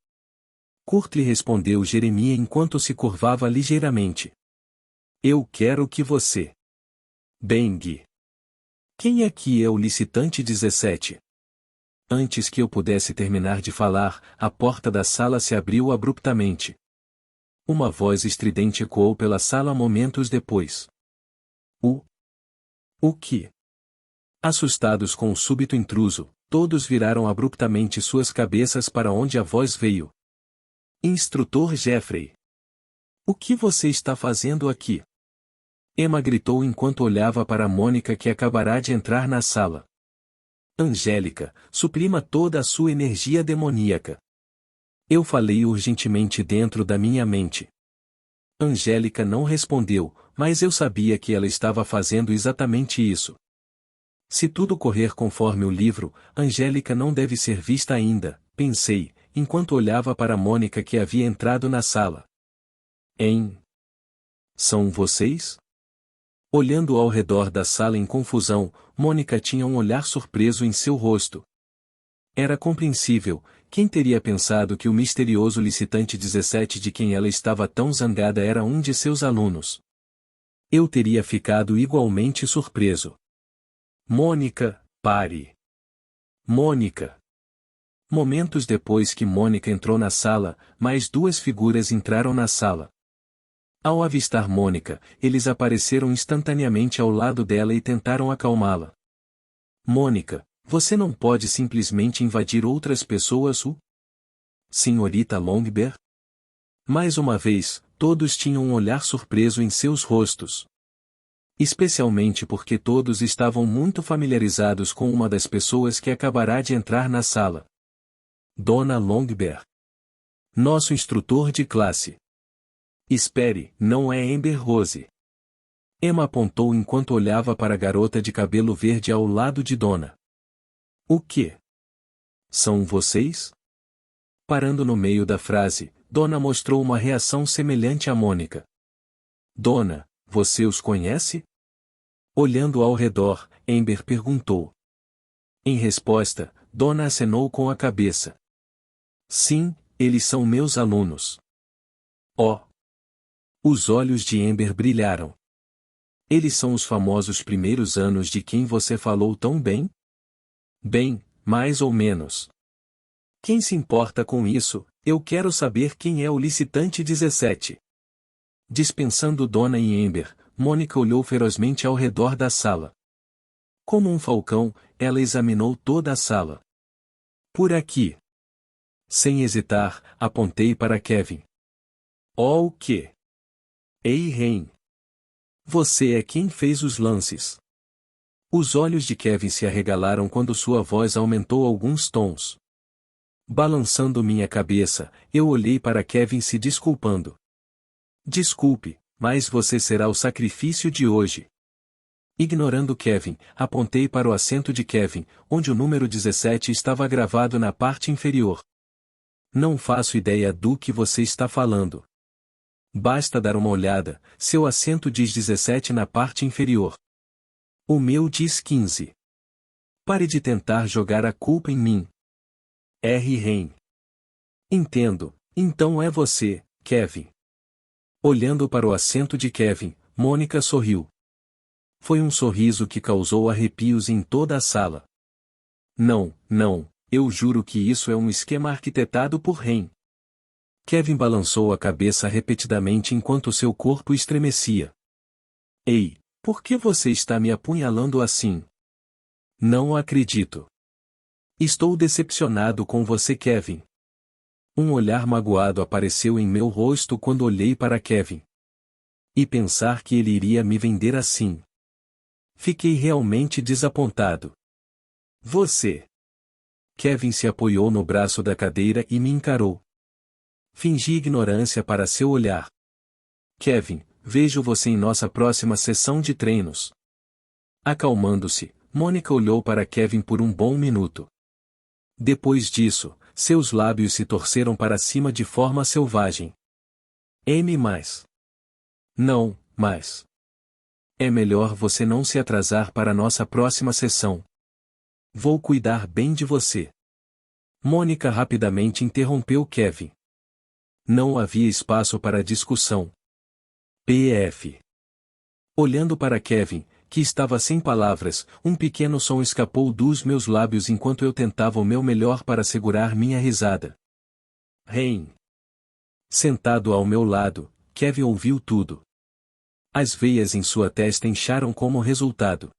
Kurt lhe respondeu Jeremias enquanto se curvava ligeiramente. Eu quero que você. Bang. Quem aqui é o licitante 17? Antes que eu pudesse terminar de falar, a porta da sala se abriu abruptamente. Uma voz estridente ecoou pela sala momentos depois. O que? Assustados com o súbito intruso, todos viraram abruptamente suas cabeças para onde a voz veio. Instrutor Jeffrey. O que você está fazendo aqui? Emma gritou enquanto olhava para Mônica que acabará de entrar na sala. Angélica, suprima toda a sua energia demoníaca. Eu falei urgentemente dentro da minha mente. Angélica não respondeu, mas eu sabia que ela estava fazendo exatamente isso. Se tudo correr conforme o livro, Angélica não deve ser vista ainda, pensei, enquanto olhava para Mônica que havia entrado na sala. São vocês? Olhando ao redor da sala em confusão, Mônica tinha um olhar surpreso em seu rosto. Era compreensível, quem teria pensado que o misterioso licitante 17 de quem ela estava tão zangada era um de seus alunos? Eu teria ficado igualmente surpreso. Mônica, pare. Mônica. Momentos depois que Mônica entrou na sala, mais duas figuras entraram na sala. Ao avistar Mônica, eles apareceram instantaneamente ao lado dela e tentaram acalmá-la. Mônica, você não pode simplesmente invadir outras pessoas, Senhorita Longbear? Mais uma vez, todos tinham um olhar surpreso em seus rostos. Especialmente porque todos estavam muito familiarizados com uma das pessoas que acabará de entrar na sala. Dona Longbear. Nosso instrutor de classe. Espere, não é Amber Rose. Emma apontou enquanto olhava para a garota de cabelo verde ao lado de Dona. O que? São vocês? Parando no meio da frase, Dona mostrou uma reação semelhante a Mônica. Dona, você os conhece? Olhando ao redor, Amber perguntou. Em resposta, Dona acenou com a cabeça. Sim, eles são meus alunos. Oh! Os olhos de Amber brilharam. Eles são os famosos primeiros anos de quem você falou tão bem? Bem, mais ou menos. Quem se importa com isso? Eu quero saber quem é o licitante 17. Dispensando Dona e Amber, Mônica olhou ferozmente ao redor da sala. Como um falcão, ela examinou toda a sala. Por aqui. Sem hesitar, apontei para Kevin. Oh, o que? Ei, Ren. Você é quem fez os lances. Os olhos de Kevin se arregalaram quando sua voz aumentou alguns tons. Balançando minha cabeça, eu olhei para Kevin se desculpando. Desculpe, mas você será o sacrifício de hoje. Ignorando Kevin, apontei para o assento de Kevin, onde o número 17 estava gravado na parte inferior. Não faço ideia do que você está falando. Basta dar uma olhada, seu assento diz 17 na parte inferior. O meu diz 15. Pare de tentar jogar a culpa em mim. R. Rain. Entendo, então é você, Kevin. Olhando para o assento de Kevin, Mônica sorriu. Foi um sorriso que causou arrepios em toda a sala. Não, eu juro que isso é um esquema arquitetado por Rain. Kevin balançou a cabeça repetidamente enquanto seu corpo estremecia. Ei, por que você está me apunhalando assim? Não acredito. Estou decepcionado com você, Kevin. Um olhar magoado apareceu em meu rosto quando olhei para Kevin. E pensar que ele iria me vender assim. Fiquei realmente desapontado. Você. Kevin se apoiou no braço da cadeira e me encarou. Fingi ignorância para seu olhar. Kevin, vejo você em nossa próxima sessão de treinos. Acalmando-se, Mônica olhou para Kevin por um bom minuto. Depois disso, seus lábios se torceram para cima de forma selvagem. M. Não, mas. É melhor você não se atrasar para nossa próxima sessão. Vou cuidar bem de você. Mônica rapidamente interrompeu Kevin. Não havia espaço para discussão. PF. Olhando para Kevin, que estava sem palavras, um pequeno som escapou dos meus lábios enquanto eu tentava o meu melhor para segurar minha risada. Rain. Sentado ao meu lado, Kevin ouviu tudo. As veias em sua testa incharam como resultado.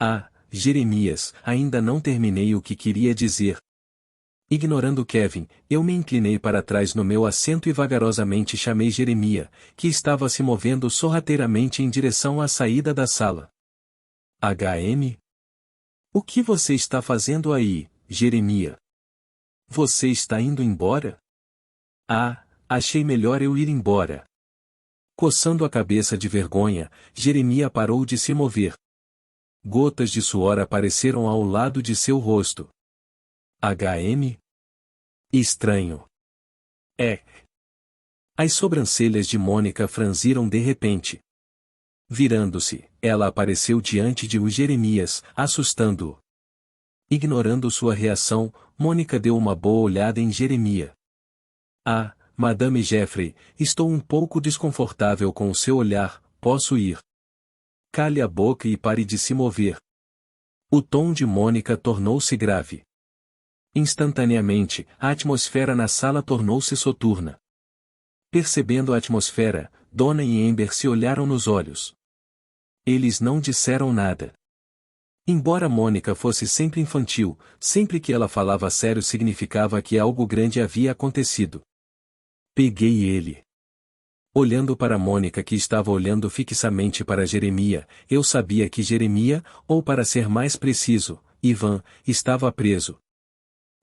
Ah, Jeremias, ainda não terminei o que queria dizer. Ignorando Kevin, eu me inclinei para trás no meu assento e vagarosamente chamei Jeremias, que estava se movendo sorrateiramente em direção à saída da sala. HM? O que você está fazendo aí, Jeremias? Você está indo embora? Ah, achei melhor eu ir embora. Coçando a cabeça de vergonha, Jeremias parou de se mover. Gotas de suor apareceram ao lado de seu rosto. HM? Estranho. É. As sobrancelhas de Mônica franziram de repente. Virando-se, ela apareceu diante de Jeremias, assustando-o. Ignorando sua reação, Mônica deu uma boa olhada em Jeremias. Ah, Madame Jeffrey, estou um pouco desconfortável com o seu olhar, posso ir? Cale a boca e pare de se mover. O tom de Mônica tornou-se grave. Instantaneamente, a atmosfera na sala tornou-se soturna. Percebendo a atmosfera, Donna e Amber se olharam nos olhos. Eles não disseram nada. Embora Mônica fosse sempre infantil, sempre que ela falava sério significava que algo grande havia acontecido. Peguei ele. Olhando para Mônica que estava olhando fixamente para Jeremias, eu sabia que Jeremias, ou para ser mais preciso, Ivan, estava preso.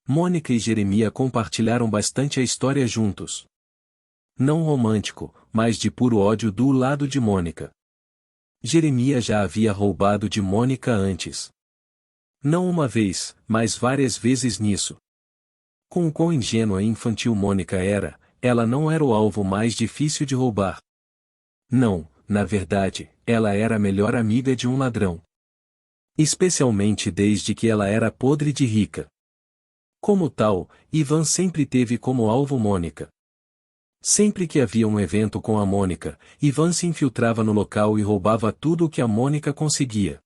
Mônica e Jeremias compartilharam bastante a história juntos. Não romântico, mas de puro ódio do lado de Mônica. Jeremias já havia roubado de Mônica antes. Não uma vez, mas várias vezes nisso. Com o quão ingênua e infantil Mônica era, ela não era o alvo mais difícil de roubar. Não, na verdade, ela era a melhor amiga de um ladrão. Especialmente desde que ela era podre de rica. Como tal, Ivan sempre teve como alvo Mônica. Sempre que havia um evento com a Mônica, Ivan se infiltrava no local e roubava tudo o que a Mônica conseguia.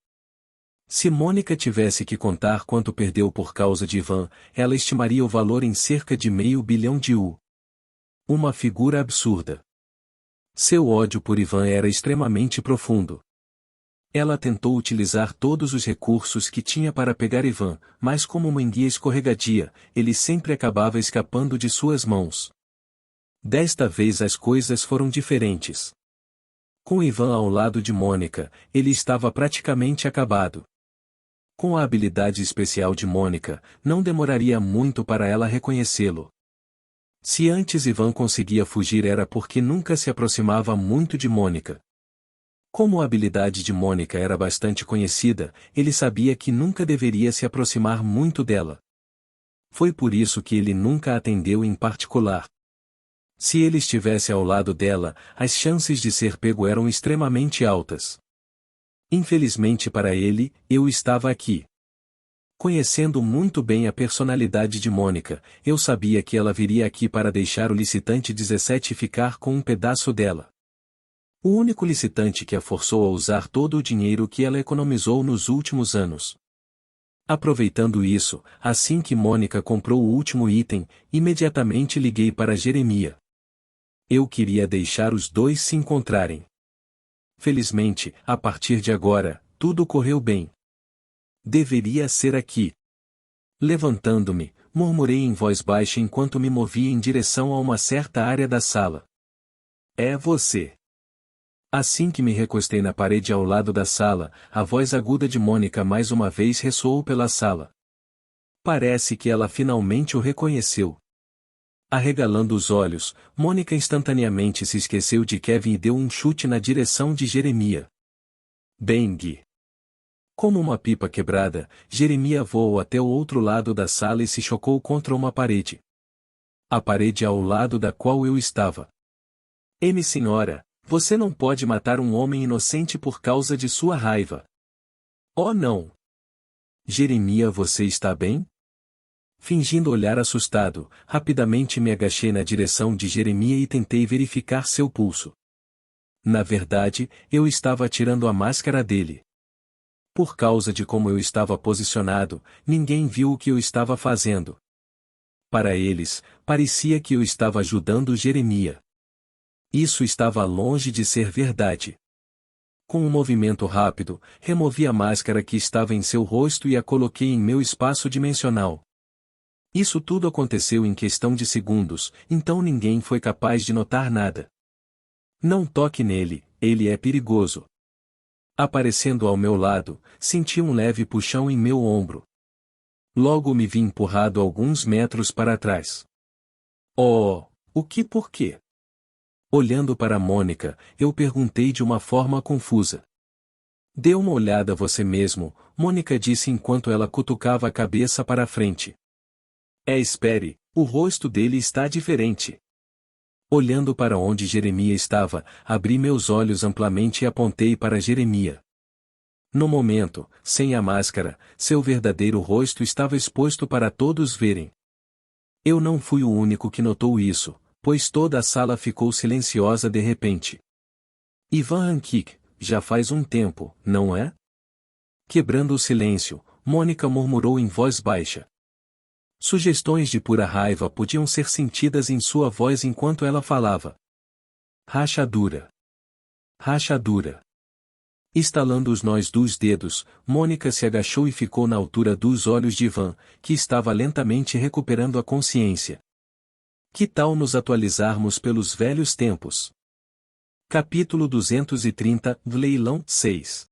Se Mônica tivesse que contar quanto perdeu por causa de Ivan, ela estimaria o valor em cerca de $500 milhão. Uma figura absurda. Seu ódio por Ivan era extremamente profundo. Ela tentou utilizar todos os recursos que tinha para pegar Ivan, mas como uma enguia escorregadia, ele sempre acabava escapando de suas mãos. Desta vez as coisas foram diferentes. Com Ivan ao lado de Mônica, ele estava praticamente acabado. Com a habilidade especial de Mônica, não demoraria muito para ela reconhecê-lo. Se antes Ivan conseguia fugir era porque nunca se aproximava muito de Mônica. Como a habilidade de Mônica era bastante conhecida, ele sabia que nunca deveria se aproximar muito dela. Foi por isso que ele nunca a atendeu em particular. Se ele estivesse ao lado dela, as chances de ser pego eram extremamente altas. Infelizmente para ele, eu estava aqui. Conhecendo muito bem a personalidade de Mônica, eu sabia que ela viria aqui para deixar o licitante 17 ficar com um pedaço dela. O único licitante que a forçou a usar todo o dinheiro que ela economizou nos últimos anos. Aproveitando isso, assim que Mônica comprou o último item, imediatamente liguei para Jeremia. Eu queria deixar os dois se encontrarem. Felizmente, a partir de agora, tudo correu bem. Deveria ser aqui. Levantando-me, murmurei em voz baixa enquanto me movia em direção a uma certa área da sala. É você. Assim que me recostei na parede ao lado da sala, a voz aguda de Mônica mais uma vez ressoou pela sala. Parece que ela finalmente o reconheceu. Arregalando os olhos, Mônica instantaneamente se esqueceu de Kevin e deu um chute na direção de Jeremia. Bang! Como uma pipa quebrada, Jeremia voou até o outro lado da sala e se chocou contra uma parede. A parede ao lado da qual eu estava. Senhora, você não pode matar um homem inocente por causa de sua raiva. Oh não! Jeremia, você está bem? Fingindo olhar assustado, rapidamente me agachei na direção de Jeremia e tentei verificar seu pulso. Na verdade, eu estava tirando a máscara dele. Por causa de como eu estava posicionado, ninguém viu o que eu estava fazendo. Para eles, parecia que eu estava ajudando Jeremia. Isso estava longe de ser verdade. Com um movimento rápido, removi a máscara que estava em seu rosto e a coloquei em meu espaço dimensional. Isso tudo aconteceu em questão de segundos, então ninguém foi capaz de notar nada. Não toque nele, ele é perigoso. Aparecendo ao meu lado, senti um leve puxão em meu ombro. Logo me vi empurrado alguns metros para trás. Oh, o que por quê? Olhando para Mônica, eu perguntei de uma forma confusa. Dê uma olhada você mesmo, Mônica disse enquanto ela cutucava a cabeça para a frente. Espere, o rosto dele está diferente. Olhando para onde Jeremia estava, abri meus olhos amplamente e apontei para Jeremia. No momento, sem a máscara, seu verdadeiro rosto estava exposto para todos verem. Eu não fui o único que notou isso, pois toda a sala ficou silenciosa de repente. Ivan Ankik, já faz um tempo, não é? Quebrando o silêncio, Mônica murmurou em voz baixa. Sugestões de pura raiva podiam ser sentidas em sua voz enquanto ela falava. Rachadura. Rachadura. Estalando os nós dos dedos, Mônica se agachou e ficou na altura dos olhos de Ivan, que estava lentamente recuperando a consciência. Que tal nos atualizarmos pelos velhos tempos? Capítulo 230, Leilão 6.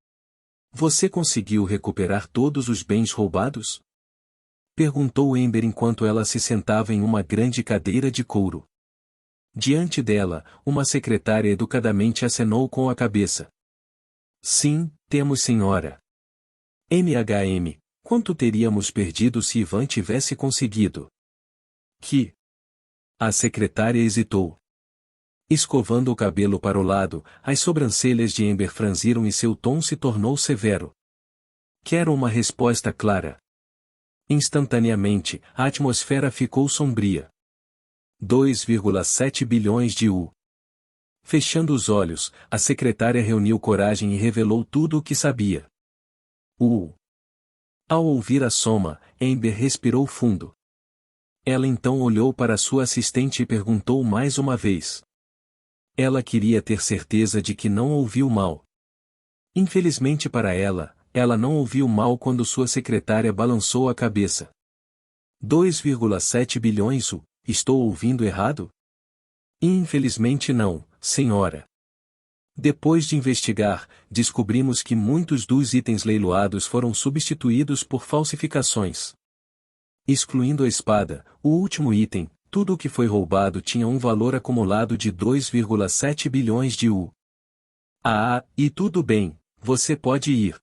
Você conseguiu recuperar todos os bens roubados? Perguntou Ember enquanto ela se sentava em uma grande cadeira de couro. Diante dela, uma secretária educadamente acenou com a cabeça. Sim, temos senhora. Quanto teríamos perdido se Ivan tivesse conseguido? Que? A secretária hesitou. Escovando o cabelo para o lado, as sobrancelhas de Ember franziram e seu tom se tornou severo. Quero uma resposta clara. Instantaneamente, a atmosfera ficou sombria. 2,7 bilhões de U. Fechando os olhos, a secretária reuniu coragem e revelou tudo o que sabia. Ao ouvir a soma, Ember respirou fundo. Ela então olhou para sua assistente e perguntou mais uma vez. Ela queria ter certeza de que não ouviu mal. Infelizmente para ela não ouviu mal quando sua secretária balançou a cabeça. 2,7 bilhões U, estou ouvindo errado? Infelizmente não, senhora. Depois de investigar, descobrimos que muitos dos itens leiloados foram substituídos por falsificações. Excluindo a espada, o último item, tudo o que foi roubado tinha um valor acumulado de 2,7 bilhões de U. E tudo bem, você pode ir.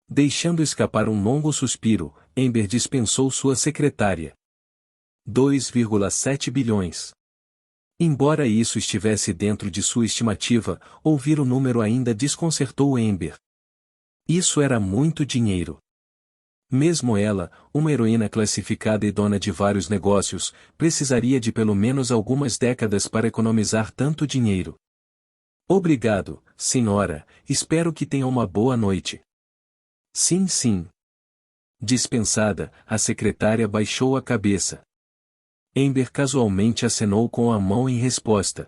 Deixando escapar um longo suspiro, Amber dispensou sua secretária. 2,7 bilhões. Embora isso estivesse dentro de sua estimativa, ouvir o número ainda desconcertou Amber. Isso era muito dinheiro. Mesmo ela, uma heroína classificada e dona de vários negócios, precisaria de pelo menos algumas décadas para economizar tanto dinheiro. Obrigado, senhora, espero que tenha uma boa noite. Sim, sim. Dispensada, a secretária baixou a cabeça. Amber casualmente acenou com a mão em resposta.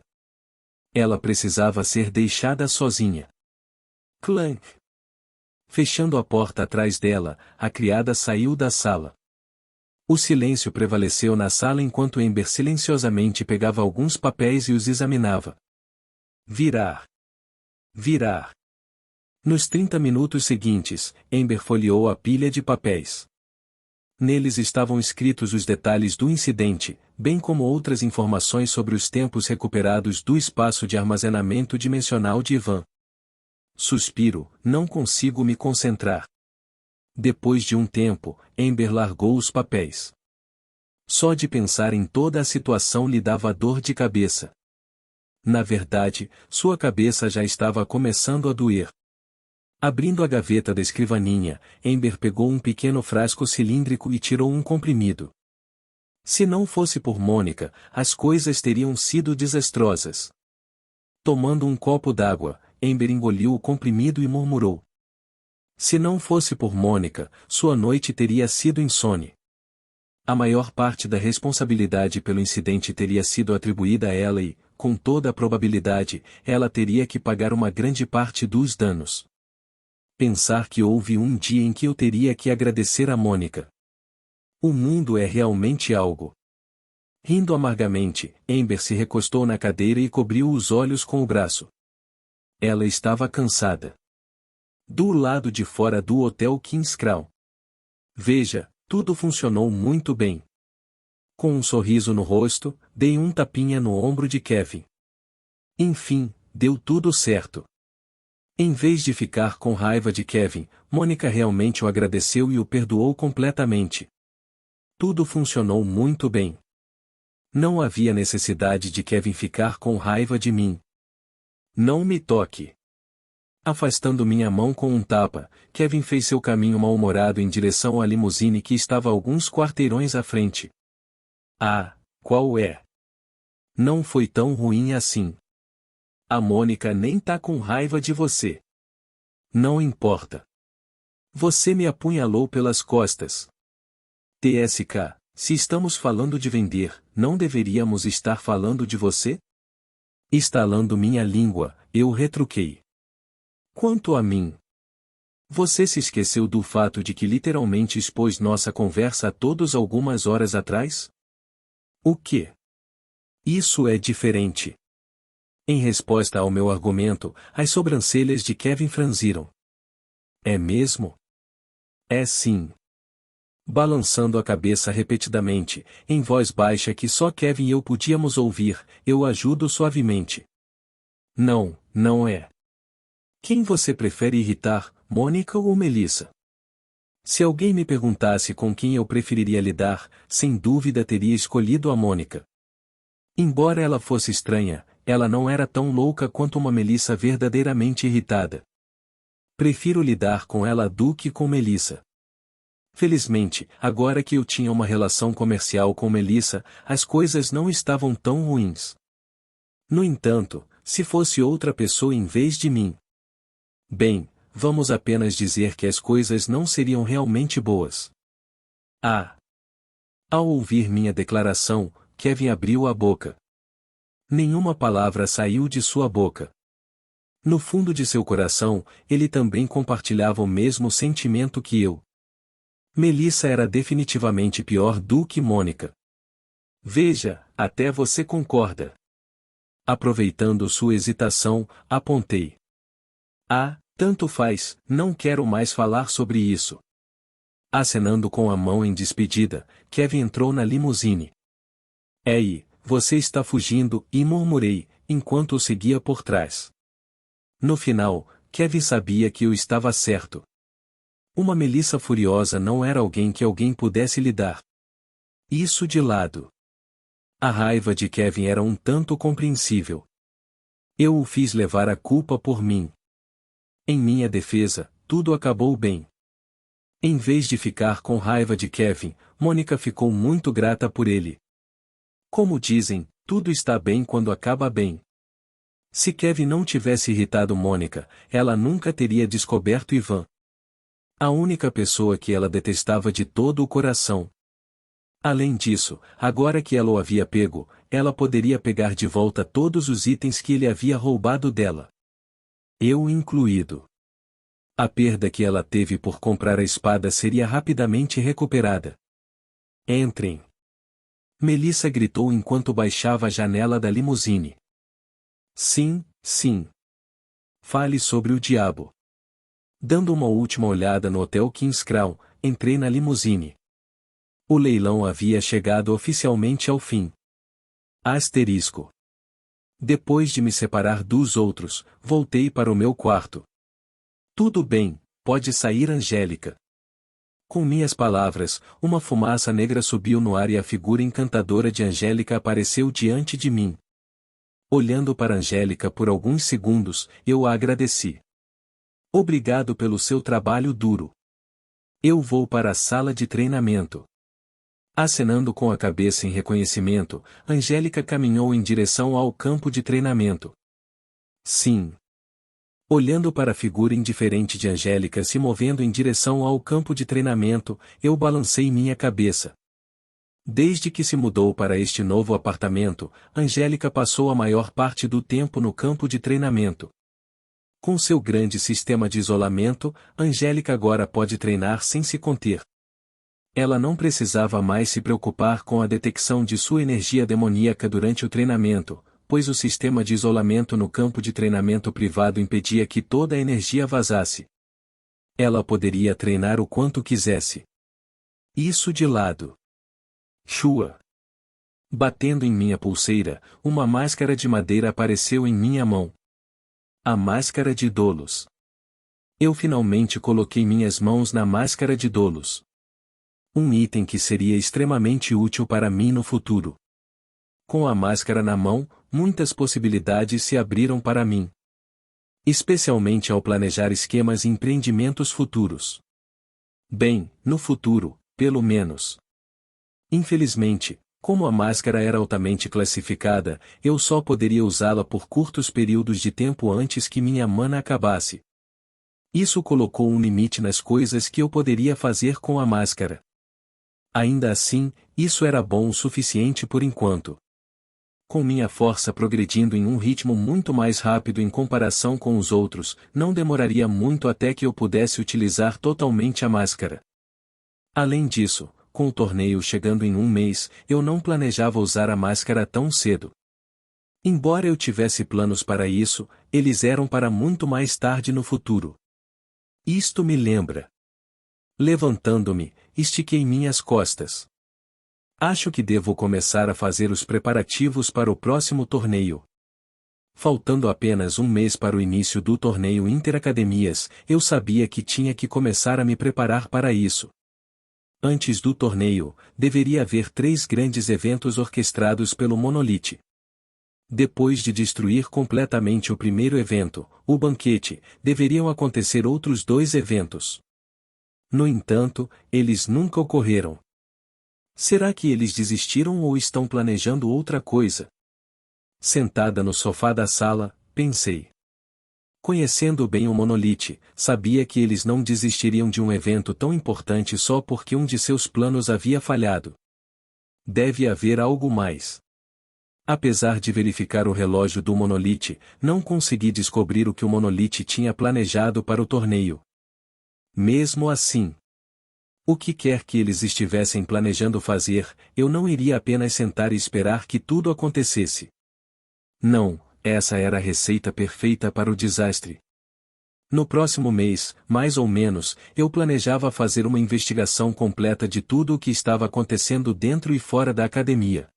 Ela precisava ser deixada sozinha. Clank. Fechando a porta atrás dela, a criada saiu da sala. O silêncio prevaleceu na sala enquanto Amber silenciosamente pegava alguns papéis e os examinava. Virar. Virar. Nos 30 minutos seguintes, Amber folheou a pilha de papéis. Neles estavam escritos os detalhes do incidente, bem como outras informações sobre os tempos recuperados do espaço de armazenamento dimensional de Ivan. Suspiro, não consigo me concentrar. Depois de um tempo, Amber largou os papéis. Só de pensar em toda a situação lhe dava dor de cabeça. Na verdade, sua cabeça já estava começando a doer. Abrindo a gaveta da escrivaninha, Amber pegou um pequeno frasco cilíndrico e tirou um comprimido. Se não fosse por Mônica, as coisas teriam sido desastrosas. Tomando um copo d'água, Amber engoliu o comprimido e murmurou. Se não fosse por Mônica, sua noite teria sido insone. A maior parte da responsabilidade pelo incidente teria sido atribuída a ela e, com toda a probabilidade, ela teria que pagar uma grande parte dos danos. Pensar que houve um dia em que eu teria que agradecer a Mônica. O mundo é realmente algo. Rindo amargamente, Amber se recostou na cadeira e cobriu os olhos com o braço. Ela estava cansada. Do lado de fora do Hotel King's Crown. Veja, tudo funcionou muito bem. Com um sorriso no rosto, dei um tapinha no ombro de Kevin. Enfim, deu tudo certo. Em vez de ficar com raiva de Kevin, Mônica realmente o agradeceu e o perdoou completamente. Tudo funcionou muito bem. Não havia necessidade de Kevin ficar com raiva de mim. Não me toque. Afastando minha mão com um tapa, Kevin fez seu caminho mal-humorado em direção à limusine que estava alguns quarteirões à frente. Qual é? Não foi tão ruim assim. A Mônica nem tá com raiva de você. Não importa. Você me apunhalou pelas costas. TSK, se estamos falando de vender, não deveríamos estar falando de você? Estalando minha língua, eu retruquei. Quanto a mim, você se esqueceu do fato de que literalmente expôs nossa conversa a todos algumas horas atrás? O quê? Isso é diferente. Em resposta ao meu argumento, as sobrancelhas de Kevin franziram. É mesmo? É sim. Balançando a cabeça repetidamente, em voz baixa que só Kevin e eu podíamos ouvir, eu ajudo suavemente. Não, não é. Quem você prefere irritar, Mônica ou Melissa? Se alguém me perguntasse com quem eu preferiria lidar, sem dúvida teria escolhido a Mônica. Embora ela fosse estranha, ela não era tão louca quanto uma Melissa verdadeiramente irritada. Prefiro lidar com ela do que com Melissa. Felizmente, agora que eu tinha uma relação comercial com Melissa, as coisas não estavam tão ruins. No entanto, se fosse outra pessoa em vez de mim. Bem, vamos apenas dizer que as coisas não seriam realmente boas. Ao ouvir minha declaração, Kevin abriu a boca. Nenhuma palavra saiu de sua boca. No fundo de seu coração, ele também compartilhava o mesmo sentimento que eu. Melissa era definitivamente pior do que Mônica. Veja, até você concorda. Aproveitando sua hesitação, apontei. Ah, tanto faz, não quero mais falar sobre isso. Acenando com a mão em despedida, Kevin entrou na limusine. Ei, você está fugindo, e murmurei, enquanto o seguia por trás. No final, Kevin sabia que eu estava certo. Uma Melissa furiosa não era alguém que alguém pudesse lidar. Isso de lado. A raiva de Kevin era um tanto compreensível. Eu o fiz levar a culpa por mim. Em minha defesa, tudo acabou bem. Em vez de ficar com raiva de Kevin, Mônica ficou muito grata por ele. Como dizem, tudo está bem quando acaba bem. Se Kevin não tivesse irritado Mônica, ela nunca teria descoberto Ivan. A única pessoa que ela detestava de todo o coração. Além disso, agora que ela o havia pego, ela poderia pegar de volta todos os itens que ele havia roubado dela. Eu incluído. A perda que ela teve por comprar a espada seria rapidamente recuperada. Entrem. Melissa gritou enquanto baixava a janela da limusine. Sim, sim. Fale sobre o diabo. Dando uma última olhada no Hotel King's Crown, entrei na limusine. O leilão havia chegado oficialmente ao fim. Asterisco. Depois de me separar dos outros, voltei para o meu quarto. Tudo bem, pode sair, Angélica. Com minhas palavras, uma fumaça negra subiu no ar e a figura encantadora de Angélica apareceu diante de mim. Olhando para Angélica por alguns segundos, eu a agradeci. Obrigado pelo seu trabalho duro. Eu vou para a sala de treinamento. Acenando com a cabeça em reconhecimento, Angélica caminhou em direção ao campo de treinamento. Sim. Olhando para a figura indiferente de Angélica se movendo em direção ao campo de treinamento, eu balancei minha cabeça. Desde que se mudou para este novo apartamento, Angélica passou a maior parte do tempo no campo de treinamento. Com seu grande sistema de isolamento, Angélica agora pode treinar sem se conter. Ela não precisava mais se preocupar com a detecção de sua energia demoníaca durante o treinamento, pois o sistema de isolamento no campo de treinamento privado impedia que toda a energia vazasse. Ela poderia treinar o quanto quisesse. Isso de lado. Shua. Batendo em minha pulseira, uma máscara de madeira apareceu em minha mão. A máscara de Dolos. Eu finalmente coloquei minhas mãos na máscara de Dolos. Um item que seria extremamente útil para mim no futuro. Com a máscara na mão, muitas possibilidades se abriram para mim. Especialmente ao planejar esquemas e empreendimentos futuros. Bem, no futuro, pelo menos. Infelizmente, como a máscara era altamente classificada, eu só poderia usá-la por curtos períodos de tempo antes que minha mana acabasse. Isso colocou um limite nas coisas que eu poderia fazer com a máscara. Ainda assim, isso era bom o suficiente por enquanto. Com minha força progredindo em um ritmo muito mais rápido em comparação com os outros, não demoraria muito até que eu pudesse utilizar totalmente a máscara. Além disso, com o torneio chegando em um mês, eu não planejava usar a máscara tão cedo. Embora eu tivesse planos para isso, eles eram para muito mais tarde no futuro. Isto me lembra. Levantando-me, estiquei minhas costas. Acho que devo começar a fazer os preparativos para o próximo torneio. Faltando apenas um mês para o início do torneio Interacademias, eu sabia que tinha que começar a me preparar para isso. Antes do torneio, deveria haver 3 grandes eventos orquestrados pelo Monolith. Depois de destruir completamente o primeiro evento, o banquete, deveriam acontecer outros 2 eventos. No entanto, eles nunca ocorreram. Será que eles desistiram ou estão planejando outra coisa? Sentada no sofá da sala, pensei. Conhecendo bem o Monolith, sabia que eles não desistiriam de um evento tão importante só porque um de seus planos havia falhado. Deve haver algo mais. Apesar de verificar o relógio do Monolith, não consegui descobrir o que o Monolith tinha planejado para o torneio. Mesmo assim, o que quer que eles estivessem planejando fazer, eu não iria apenas sentar e esperar que tudo acontecesse. Não, essa era a receita perfeita para o desastre. No próximo mês, mais ou menos, eu planejava fazer uma investigação completa de tudo o que estava acontecendo dentro e fora da academia.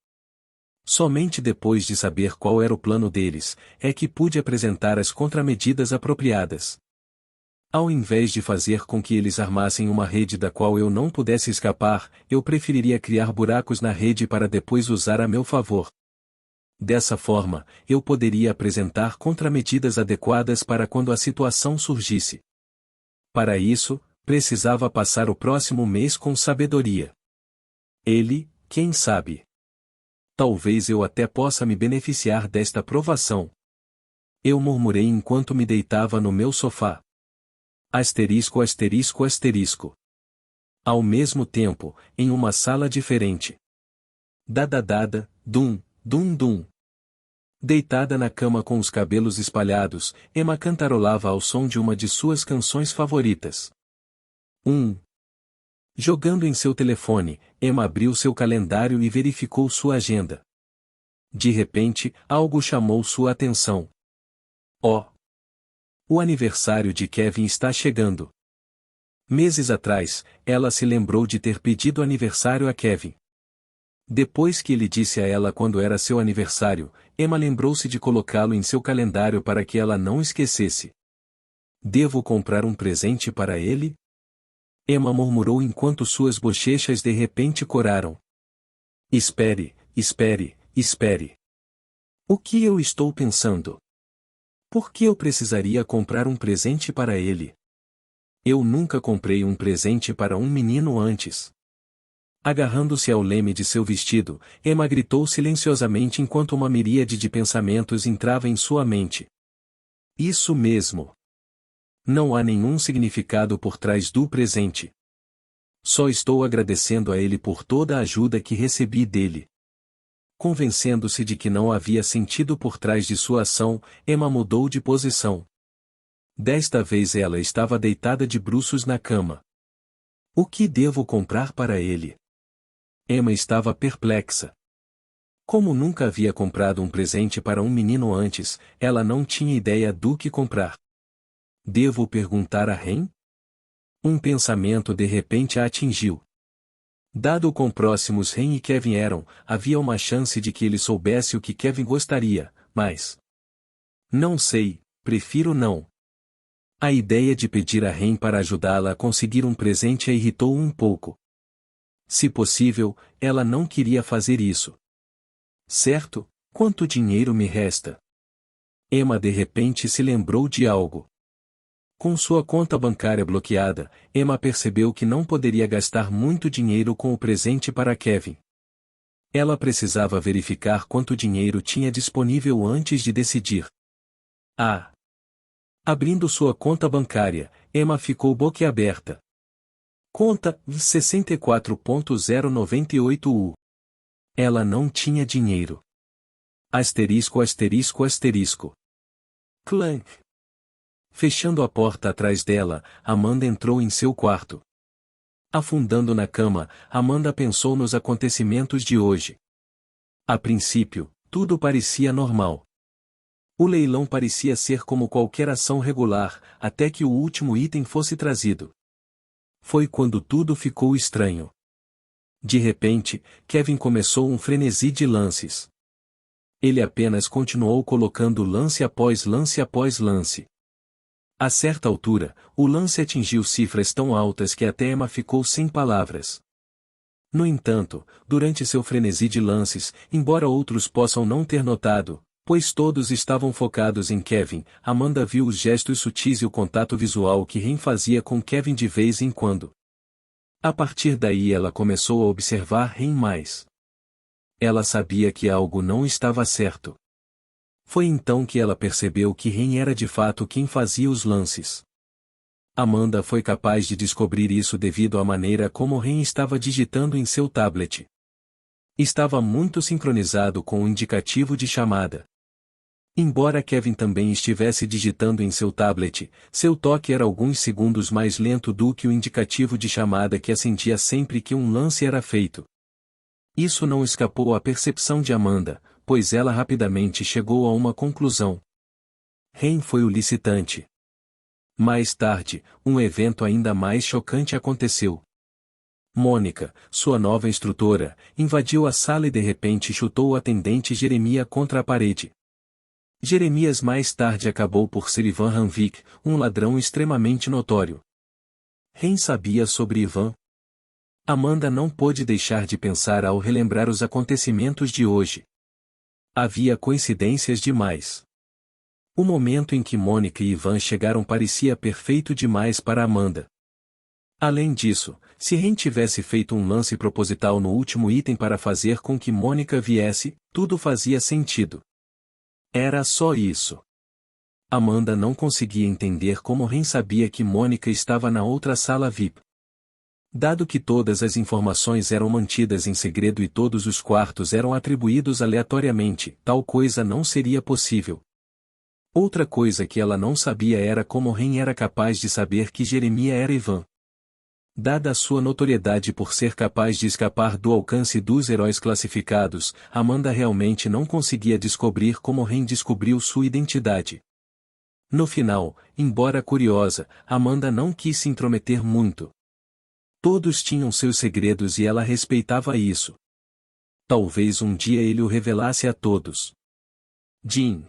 Somente depois de saber qual era o plano deles, é que pude apresentar as contramedidas apropriadas. Ao invés de fazer com que eles armassem uma rede da qual eu não pudesse escapar, eu preferiria criar buracos na rede para depois usar a meu favor. Dessa forma, eu poderia apresentar contramedidas adequadas para quando a situação surgisse. Para isso, precisava passar o próximo mês com sabedoria. Ele, quem sabe? Talvez eu até possa me beneficiar desta provação. Eu murmurei enquanto me deitava no meu sofá. Asterisco asterisco asterisco. Ao mesmo tempo, em uma sala diferente. Dadadada, dum, dum dum. Deitada na cama com os cabelos espalhados, Emma cantarolava ao som de uma de suas canções favoritas. Jogando em seu telefone, Emma abriu seu calendário e verificou sua agenda. De repente, algo chamou sua atenção. Oh! O aniversário de Kevin está chegando. Meses atrás, ela se lembrou de ter pedido aniversário a Kevin. Depois que ele disse a ela quando era seu aniversário, Emma lembrou-se de colocá-lo em seu calendário para que ela não esquecesse. Devo comprar um presente para ele? Emma murmurou enquanto suas bochechas de repente coraram. Espere, espere, espere. O que eu estou pensando? Por que eu precisaria comprar um presente para ele? Eu nunca comprei um presente para um menino antes. Agarrando-se ao leme de seu vestido, Emma gritou silenciosamente enquanto uma miríade de pensamentos entrava em sua mente. Isso mesmo. Não há nenhum significado por trás do presente. Só estou agradecendo a ele por toda a ajuda que recebi dele. Convencendo-se de que não havia sentido por trás de sua ação, Emma mudou de posição. Desta vez ela estava deitada de bruços na cama. O que devo comprar para ele? Emma estava perplexa. Como nunca havia comprado um presente para um menino antes, ela não tinha ideia do que comprar. Devo perguntar a Ren? Um pensamento de repente a atingiu. Dado o quão próximos Ren e Kevin eram, havia uma chance de que ele soubesse o que Kevin gostaria, mas... Não sei, prefiro não. A ideia de pedir a Ren para ajudá-la a conseguir um presente a irritou um pouco. Se possível, ela não queria fazer isso. Certo, quanto dinheiro me resta? Emma de repente se lembrou de algo. Com sua conta bancária bloqueada, Emma percebeu que não poderia gastar muito dinheiro com o presente para Kevin. Ela precisava verificar quanto dinheiro tinha disponível antes de decidir. Abrindo sua conta bancária, Emma ficou boquiaberta. Conta 64.098 U. Ela não tinha dinheiro. Asterisco asterisco asterisco. Clank. Fechando a porta atrás dela, Amanda entrou em seu quarto. Afundando na cama, Amanda pensou nos acontecimentos de hoje. A princípio, tudo parecia normal. O leilão parecia ser como qualquer ação regular, até que o último item fosse trazido. Foi quando tudo ficou estranho. De repente, Kevin começou um frenesi de lances. Ele apenas continuou colocando lance após lance após lance. A certa altura, o lance atingiu cifras tão altas que até Emma ficou sem palavras. No entanto, durante seu frenesi de lances, embora outros possam não ter notado, pois todos estavam focados em Kevin, Amanda viu os gestos sutis e o contato visual que Ren fazia com Kevin de vez em quando. A partir daí ela começou a observar Ren mais. Ela sabia que algo não estava certo. Foi então que ela percebeu que Ren era de fato quem fazia os lances. Amanda foi capaz de descobrir isso devido à maneira como Ren estava digitando em seu tablet. Estava muito sincronizado com o indicativo de chamada. Embora Kevin também estivesse digitando em seu tablet, seu toque era alguns segundos mais lento do que o indicativo de chamada que acendia sempre que um lance era feito. Isso não escapou à percepção de Amanda, pois ela rapidamente chegou a uma conclusão. Ren foi o licitante. Mais tarde, um evento ainda mais chocante aconteceu. Mônica, sua nova instrutora, invadiu a sala e de repente chutou o atendente Jeremias contra a parede. Jeremias mais tarde acabou por ser Ivan Ranvik, um ladrão extremamente notório. Ren sabia sobre Ivan. Amanda não pôde deixar de pensar ao relembrar os acontecimentos de hoje. Havia coincidências demais. O momento em que Mônica e Ivan chegaram parecia perfeito demais para Amanda. Além disso, se Ren tivesse feito um lance proposital no último item para fazer com que Mônica viesse, tudo fazia sentido. Era só isso. Amanda não conseguia entender como Ren sabia que Mônica estava na outra sala VIP. Dado que todas as informações eram mantidas em segredo e todos os quartos eram atribuídos aleatoriamente, tal coisa não seria possível. Outra coisa que ela não sabia era como Ren era capaz de saber que Jeremias era Ivan. Dada a sua notoriedade por ser capaz de escapar do alcance dos heróis classificados, Amanda realmente não conseguia descobrir como Ren descobriu sua identidade. No final, embora curiosa, Amanda não quis se intrometer muito. Todos tinham seus segredos e ela respeitava isso. Talvez um dia ele o revelasse a todos. Jean.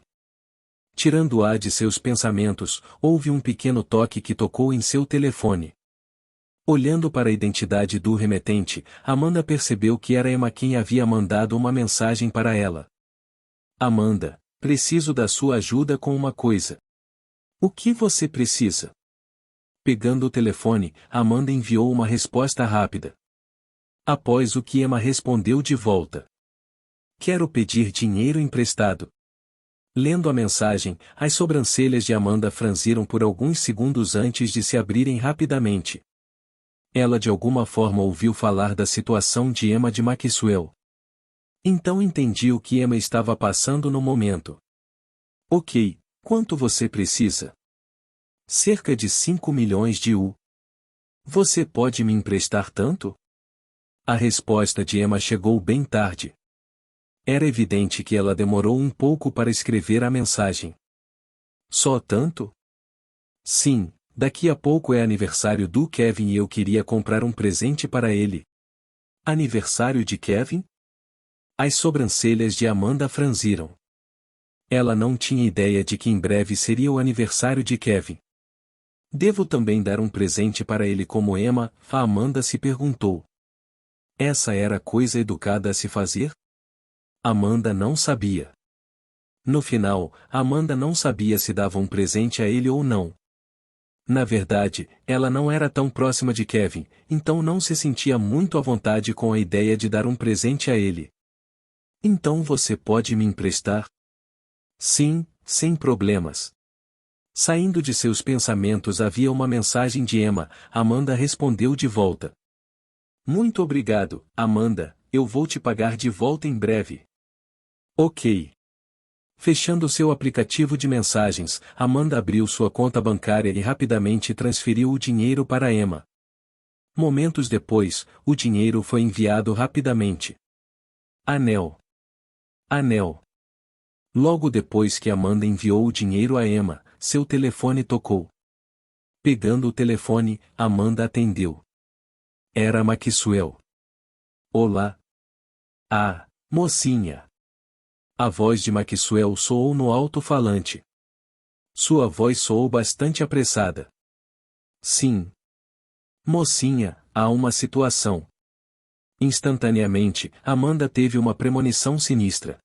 Tirando-a de seus pensamentos, houve um pequeno toque que tocou em seu telefone. Olhando para a identidade do remetente, Amanda percebeu que era Emma quem havia mandado uma mensagem para ela. Amanda, preciso da sua ajuda com uma coisa. O que você precisa? Pegando o telefone, Amanda enviou uma resposta rápida. Após o que Emma respondeu de volta. Quero pedir dinheiro emprestado. Lendo a mensagem, as sobrancelhas de Amanda franziram por alguns segundos antes de se abrirem rapidamente. Ela de alguma forma ouviu falar da situação de Emma de Maxwell. Então entendi o que Emma estava passando no momento. Ok, quanto você precisa? Cerca de 5 milhões de U. Você pode me emprestar tanto? A resposta de Emma chegou bem tarde. Era evidente que ela demorou um pouco para escrever a mensagem. Só tanto? Sim, daqui a pouco é aniversário do Kevin e eu queria comprar um presente para ele. Aniversário de Kevin? As sobrancelhas de Amanda franziram. Ela não tinha ideia de que em breve seria o aniversário de Kevin. Devo também dar um presente para ele como Emma? A Amanda se perguntou. Essa era coisa educada a se fazer? Amanda não sabia. No final, Amanda não sabia se dava um presente a ele ou não. Na verdade, ela não era tão próxima de Kevin, então não se sentia muito à vontade com a ideia de dar um presente a ele. Então você pode me emprestar? Sim, sem problemas. Saindo de seus pensamentos havia uma mensagem de Emma. Amanda respondeu de volta. Muito obrigado, Amanda, eu vou te pagar de volta em breve. Ok. Fechando seu aplicativo de mensagens, Amanda abriu sua conta bancária e rapidamente transferiu o dinheiro para Emma. Momentos depois, o dinheiro foi enviado rapidamente. Anel. Anel. Logo depois que Amanda enviou o dinheiro a Emma, seu telefone tocou. Pegando o telefone, Amanda atendeu. Era Maxwell. Olá. Ah, mocinha. A voz de Maxwell soou no alto-falante. Sua voz soou bastante apressada. Sim. Mocinha, há uma situação. Instantaneamente, Amanda teve uma premonição sinistra.